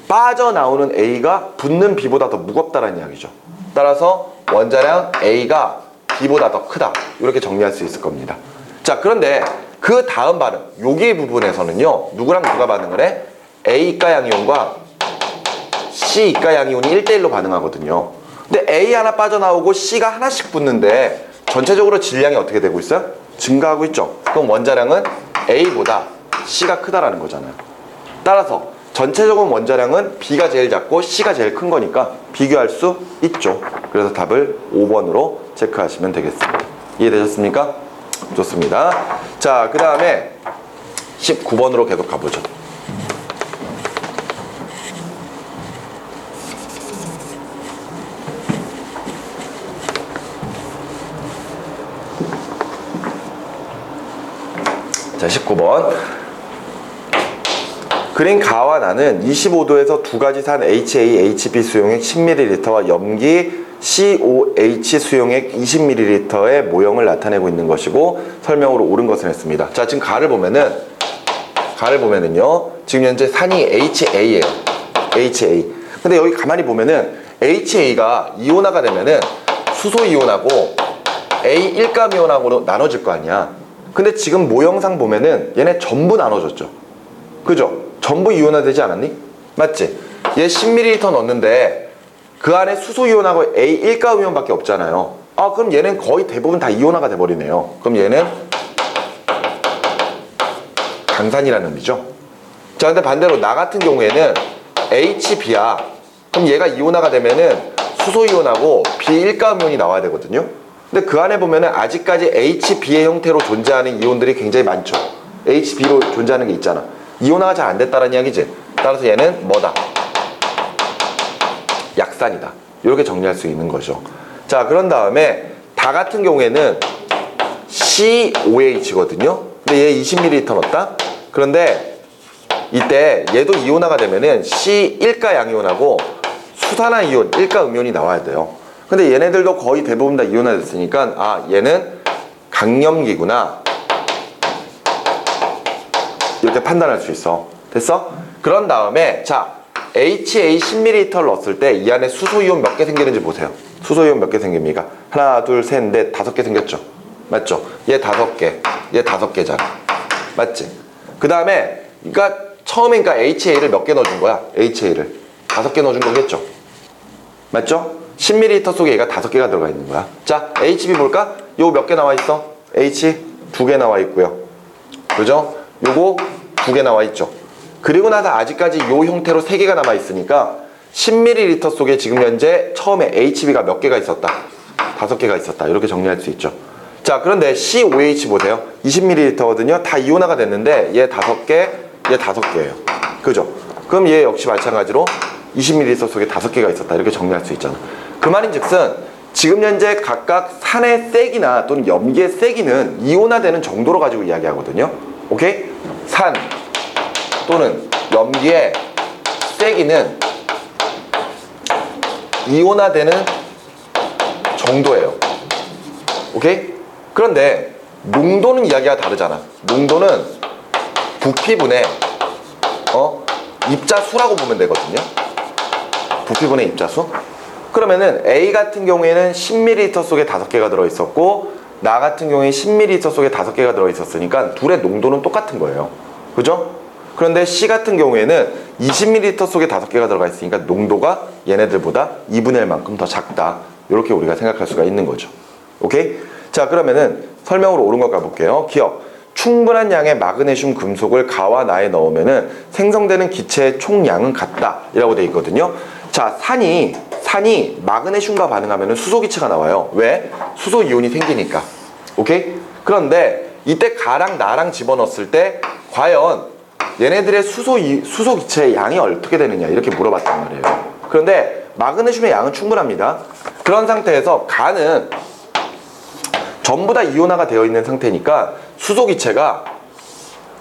S1: 빠져나오는 A가 붙는 B보다 더 무겁다는 이야기죠. 따라서 원자량 A가 B보다 더 크다. 이렇게 정리할 수 있을 겁니다. 자, 그런데 그 다음 반응, 여기 부분에서는요, 누구랑 누가 반응을 해? A 이가 양이온과 C 이가 양이온이 1대1로 반응하거든요. 근데 A 하나 빠져나오고 C가 하나씩 붙는데 전체적으로 질량이 어떻게 되고 있어요? 증가하고 있죠. 그럼 원자량은 A보다 C가 크다라는 거잖아요. 따라서 전체적인 원자량은 B가 제일 작고 C가 제일 큰 거니까 비교할 수 있죠. 그래서 답을 5번으로 체크하시면 되겠습니다. 이해되셨습니까? 좋습니다. 자, 그 다음에 19번으로 계속 가보죠. 자, 19번. 그린 가와 나는 25도에서 두 가지 산 HA, HB 수용액 10ml와 염기 COH 수용액 20ml의 모형을 나타내고 있는 것이고 설명으로 옳은 것을 했습니다. 자, 지금 가를 보면은요. 지금 현재 산이 HA예요. HA. 근데 여기 가만히 보면은 HA가 이온화가 되면은 수소 이온하고 A1가 이온하고 나눠질 거 아니야. 근데 지금 모형상 보면은 얘네 전부 나눠졌죠. 그죠? 전부 이온화 되지 않았니? 맞지? 얘 10ml 넣었는데 그 안에 수소 이온하고 A1가 이온밖에 없잖아요. 아, 그럼 얘는 거의 대부분 다 이온화가 돼버리네요. 그럼 얘는 강산이라는 의미죠. 자, 근데 반대로 나 같은 경우에는 HB야. 그럼 얘가 이온화가 되면은 수소 이온하고 B1가 이온이 나와야 되거든요. 근데 그 안에 보면은 아직까지 HB의 형태로 존재하는 이온들이 굉장히 많죠. HB로 존재하는 게 있잖아. 이온화가 잘 안 됐다는 이야기지. 따라서 얘는 뭐다? 약산이다. 이렇게 정리할 수 있는 거죠. 자, 그런 다음에 다 같은 경우에는 COH거든요. 근데 얘 20ml 넣었다. 그런데 이때 얘도 이온화가 되면은 C1가 양이온하고 수산화 이온, 1가 음이온이 나와야 돼요. 근데 얘네들도 거의 대부분 다 이온화 됐으니까 아, 얘는 강염기구나. 이렇게 판단할 수 있어. 됐어? 그런 다음에 자, HA 10ml 넣었을 때 이 안에 수소이온 몇 개 생기는지 보세요. 수소이온 몇 개 생깁니까? 하나, 둘, 셋, 넷, 5개 생겼죠? 맞죠? 얘 5개, 얘 5개잖아. 맞지? 그 다음에 그러니까 처음에 그러니까 HA를 몇 개 넣어준 거야? HA를 5개 넣어준 거겠죠? 맞죠? 10ml 속에 얘가 5개가 들어가 있는 거야. 자, HB 볼까? 요거 몇 개 나와 있어? H 2개 나와 있고요. 그죠? 요거 2개 나와 있죠. 그리고 나서 아직까지 요 형태로 3개가 남아 있으니까 10ml 속에 지금 현재 처음에 HB가 몇 개가 있었다? 5개가 있었다. 이렇게 정리할 수 있죠. 자, 그런데 COH 보세요. 20ml거든요. 다 이온화가 됐는데 얘 5개, 얘 5개예요. 그죠? 그럼 얘 역시 마찬가지로 20ml 속에 5개가 있었다. 이렇게 정리할 수 있잖아. 그 말인즉슨 지금 현재 각각 산의 세기나 또는 염기의 세기는 이온화되는 정도로 가지고 이야기하거든요. 오케이? 산 또는 염기의 세기는 이온화되는 정도예요. 오케이? 그런데 농도는 이야기가 다르잖아. 농도는 부피분의 입자수라고 보면 되거든요. 부피분의 입자수. 그러면은 A 같은 경우에는 10ml 속에 5개가 들어있었고 나 같은 경우에 10ml 속에 5개가 들어있었으니까 둘의 농도는 똑같은 거예요. 그죠? 그런데 C 같은 경우에는 20ml 속에 5개가 들어가 있으니까 농도가 얘네들보다 2분의 1만큼 더 작다. 이렇게 우리가 생각할 수가 있는 거죠. 오케이? 자, 그러면은 설명으로 옳은 것 가볼게요. 기억. 충분한 양의 마그네슘 금속을 가와 나에 넣으면은 생성되는 기체의 총량은 같다. 이라고 되어 있거든요. 자, 산이 마그네슘과 반응하면은 수소 기체가 나와요. 왜? 수소 이온이 생기니까. 오케이? 그런데 이때 가랑 나랑 집어넣었을 때 과연 얘네들의 수소 기체의 양이 어떻게 되느냐 이렇게 물어봤단 말이에요. 그런데 마그네슘의 양은 충분합니다. 그런 상태에서 가는 전부 다 이온화가 되어 있는 상태니까 수소 기체가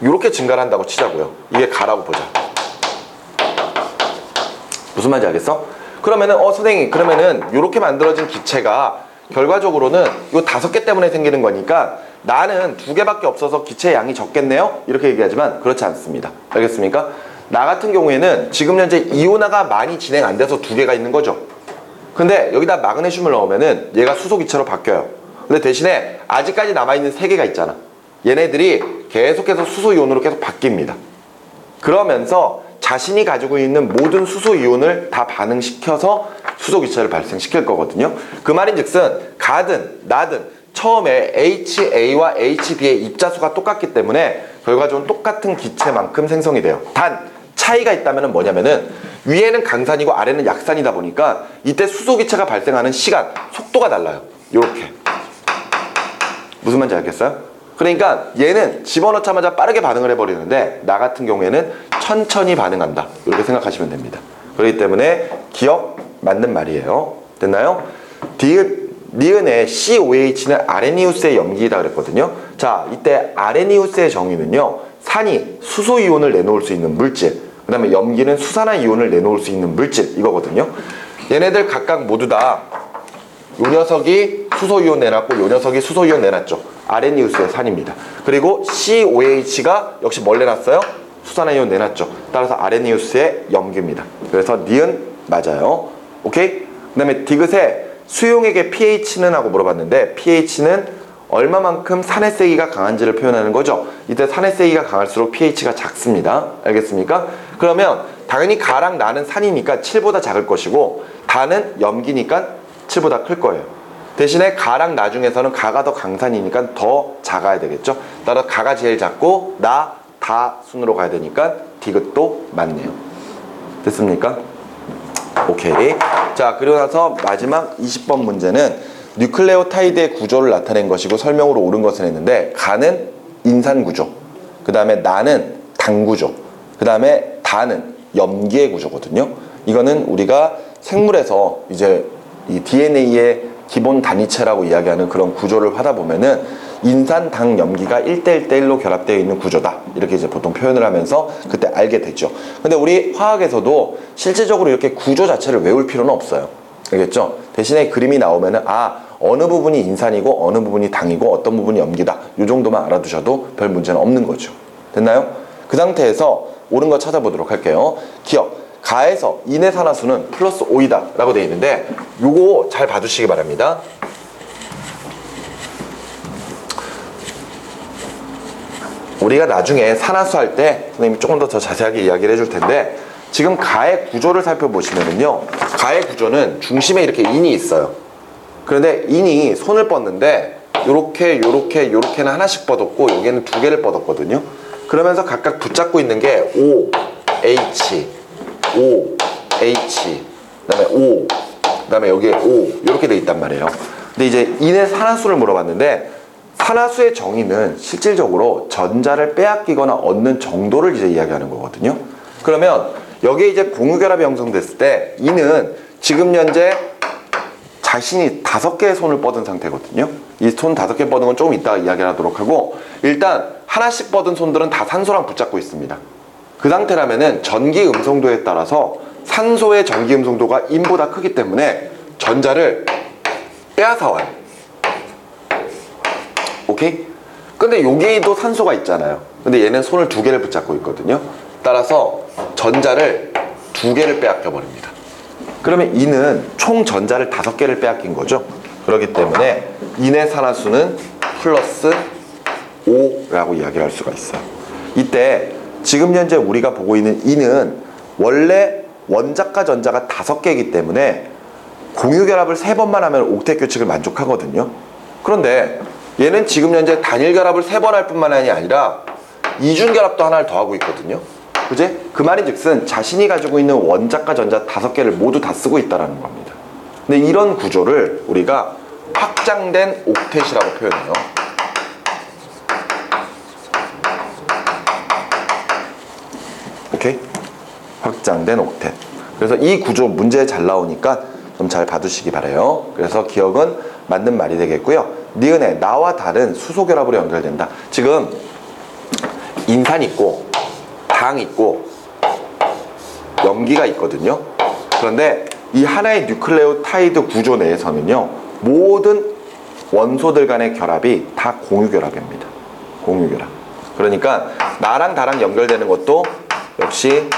S1: 이렇게 증가를 한다고 치자고요. 이게 가라고 보자. 무슨 말인지 알겠어? 그러면은 선생님 그러면은 이렇게 만들어진 기체가 결과적으로는 요 5개 때문에 생기는 거니까 나는 2개밖에 없어서 기체의 양이 적겠네요? 이렇게 얘기하지만 그렇지 않습니다. 알겠습니까? 나 같은 경우에는 지금 현재 이온화가 많이 진행 안 돼서 2개가 있는 거죠. 근데 여기다 마그네슘을 넣으면은 얘가 수소 기체로 바뀌어요. 근데 대신에 아직까지 남아있는 3개가 있잖아. 얘네들이 계속해서 수소 이온으로 계속 바뀝니다. 그러면서 자신이 가지고 있는 모든 수소 이온을 다 반응시켜서 수소 기체를 발생시킬 거거든요. 그 말인즉슨 가든 나든 처음에 HA와 HB의 입자수가 똑같기 때문에 결과적으로 똑같은 기체만큼 생성이 돼요. 단 차이가 있다면 뭐냐면은 위에는 강산이고 아래는 약산이다 보니까 이때 수소 기체가 발생하는 시간, 속도가 달라요. 요렇게. 무슨 말인지 알겠어요? 그러니까 얘는 집어넣자마자 빠르게 반응을 해버리는데 나 같은 경우에는 천천히 반응한다. 이렇게 생각하시면 됩니다. 그렇기 때문에 기억 맞는 말이에요. 됐나요? 니은의 COH는 아레니우스의 염기이다 그랬거든요. 자, 이때 아레니우스의 정의는요, 산이 수소 이온을 내놓을 수 있는 물질, 그 다음에 염기는 수산화 이온을 내놓을 수 있는 물질, 이거거든요. 얘네들 각각 모두 다 요 녀석이 수소 이온 내놨고 요 녀석이 수소 이온 내놨죠. 아레니우스의 산입니다. 그리고 COH가 역시 뭘 내놨어요? 수산화 이온 내놨죠. 따라서 아레니우스의 염기입니다. 그래서 니은 맞아요. 오케이? 그 다음에 디귿에 수용액의 pH는 하고 물어봤는데, pH는 얼마만큼 산의 세기가 강한지를 표현하는 거죠. 이때 산의 세기가 강할수록 pH가 작습니다. 알겠습니까? 그러면 당연히 가랑 나는 산이니까 7보다 작을 것이고, 다는 염기니까 7보다 클 거예요. 대신에 가랑 나 중에서는 가가 더 강산이니까 더 작아야 되겠죠. 따라서 가가 제일 작고 나, 다 순으로 가야 되니까 디귿도 맞네요. 됐습니까? 오케이. 자, 그리고 나서 마지막 20번 문제는 뉴클레오타이드의 구조를 나타낸 것이고 설명으로 옳은 것을 했는데, 가는 인산 구조, 그 다음에 나는 당 구조, 그 다음에 다는 염기의 구조거든요. 이거는 우리가 생물에서 이제 이 DNA의 기본 단위체라고 이야기하는 그런 구조를 하다 보면은 인산, 당, 염기가 1대1대1로 결합되어 있는 구조다, 이렇게 이제 보통 표현을 하면서 그때 알게 됐죠. 근데 우리 화학에서도 실질적으로 이렇게 구조 자체를 외울 필요는 없어요. 알겠죠? 대신에 그림이 나오면은 어느 부분이 인산이고 어느 부분이 당이고 어떤 부분이 염기다, 이 정도만 알아두셔도 별 문제는 없는 거죠. 됐나요? 그 상태에서 옳은 거 찾아보도록 할게요. 기억, 가에서 인의 산화수는 플러스 5이다 라고 되어 있는데, 요거 잘 봐주시기 바랍니다. 우리가 나중에 산화수 할 때 선생님이 조금 더 자세하게 이야기를 해줄 텐데, 지금 가의 구조를 살펴보시면은요, 가의 구조는 중심에 이렇게 인이 있어요. 그런데 인이 손을 뻗는데 요렇게는 하나씩 뻗었고 여기는 두 개를 뻗었거든요. 그러면서 각각 붙잡고 있는 게 O, H, O, H, 그 다음에 O, 그 다음에 여기에 O, 이렇게 돼 있단 말이에요. 근데 이제 인의 산화수를 물어봤는데, 산화수의 정의는 실질적으로 전자를 빼앗기거나 얻는 정도를 이제 이야기하는 거거든요. 그러면 여기에 이제 공유결합이 형성됐을 때 인은 지금 현재 자신이 5개의 손을 뻗은 상태거든요. 이 손 5개 뻗은 건 조금 이따가 이야기하도록 하고, 일단 하나씩 뻗은 손들은 다 산소랑 붙잡고 있습니다. 그 상태라면은 전기 음성도에 따라서 산소의 전기 음성도가 인보다 크기 때문에 전자를 빼앗아 와요. 오케이? 근데 여기에도 산소가 있잖아요. 근데 얘는 손을 2개를 붙잡고 있거든요. 따라서 전자를 2개를 빼앗겨 버립니다. 그러면 인은 총 전자를 5개를 빼앗긴 거죠. 그렇기 때문에 인의 산화수는 플러스 5라고 이야기를 할 수가 있어요. 이때 지금 현재 우리가 보고 있는 인은 원래 원자과 전자가 5개이기 때문에 공유결합을 3번만 하면 옥텟 규칙을 만족하거든요. 그런데 얘는 지금 현재 단일 결합을 3번 할 뿐만이 아니라 이중 결합도 하나를 더하고 있거든요. 그지? 그 말인즉슨 자신이 가지고 있는 원자과 전자 5개를 모두 다 쓰고 있다는 겁니다. 근데 이런 구조를 우리가 확장된 옥텟이라고 표현해요. 오케이? 확장된 옥텟. 그래서 이 구조 문제 잘 나오니까 좀 잘 봐두시기 바래요. 그래서 기억은 맞는 말이 되겠고요. 니은에 나와 다른 수소 결합으로 연결된다. 지금 인산 있고 당 있고 염기가 있거든요. 그런데 이 하나의 뉴클레오타이드 구조 내에서는요, 모든 원소들 간의 결합이 다 공유결합입니다. 공유결합. 그러니까 나랑 다랑 연결되는 것도 역시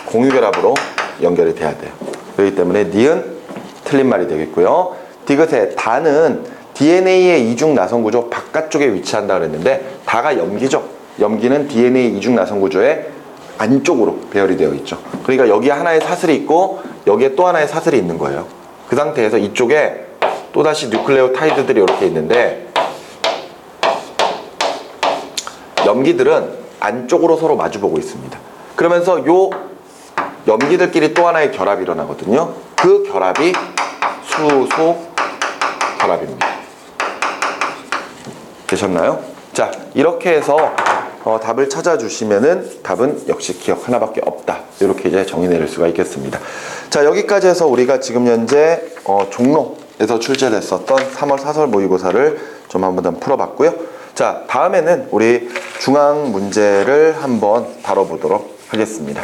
S1: 공유결합으로 연결이 돼야 돼요. 그렇기 때문에 니은 틀린 말이 되겠고요. 디귿에 다는 DNA의 이중 나선 구조 바깥쪽에 위치한다 그랬는데, 다가 염기죠. 염기는 DNA 이중 나선 구조의 안쪽으로 배열이 되어 있죠. 그러니까 여기에 하나의 사슬이 있고 여기에 또 하나의 사슬이 있는 거예요. 그 상태에서 이쪽에 또다시 뉴클레오타이드들이 이렇게 있는데, 염기들은 안쪽으로 서로 마주보고 있습니다. 그러면서 요 염기들끼리 또 하나의 결합이 일어나거든요. 그 결합이 수소 결합입니다. 되셨나요? 자, 이렇게 해서 답을 찾아주시면은 답은 역시 기억 하나밖에 없다. 이렇게 이제 정의 내릴 수가 있겠습니다. 자, 여기까지 해서 우리가 지금 현재 종로에서 출제됐었던 3월 사설 모의고사를 좀 한번 풀어봤고요. 자, 다음에는 우리 중앙 문제를 한번 다뤄보도록 하겠습니다.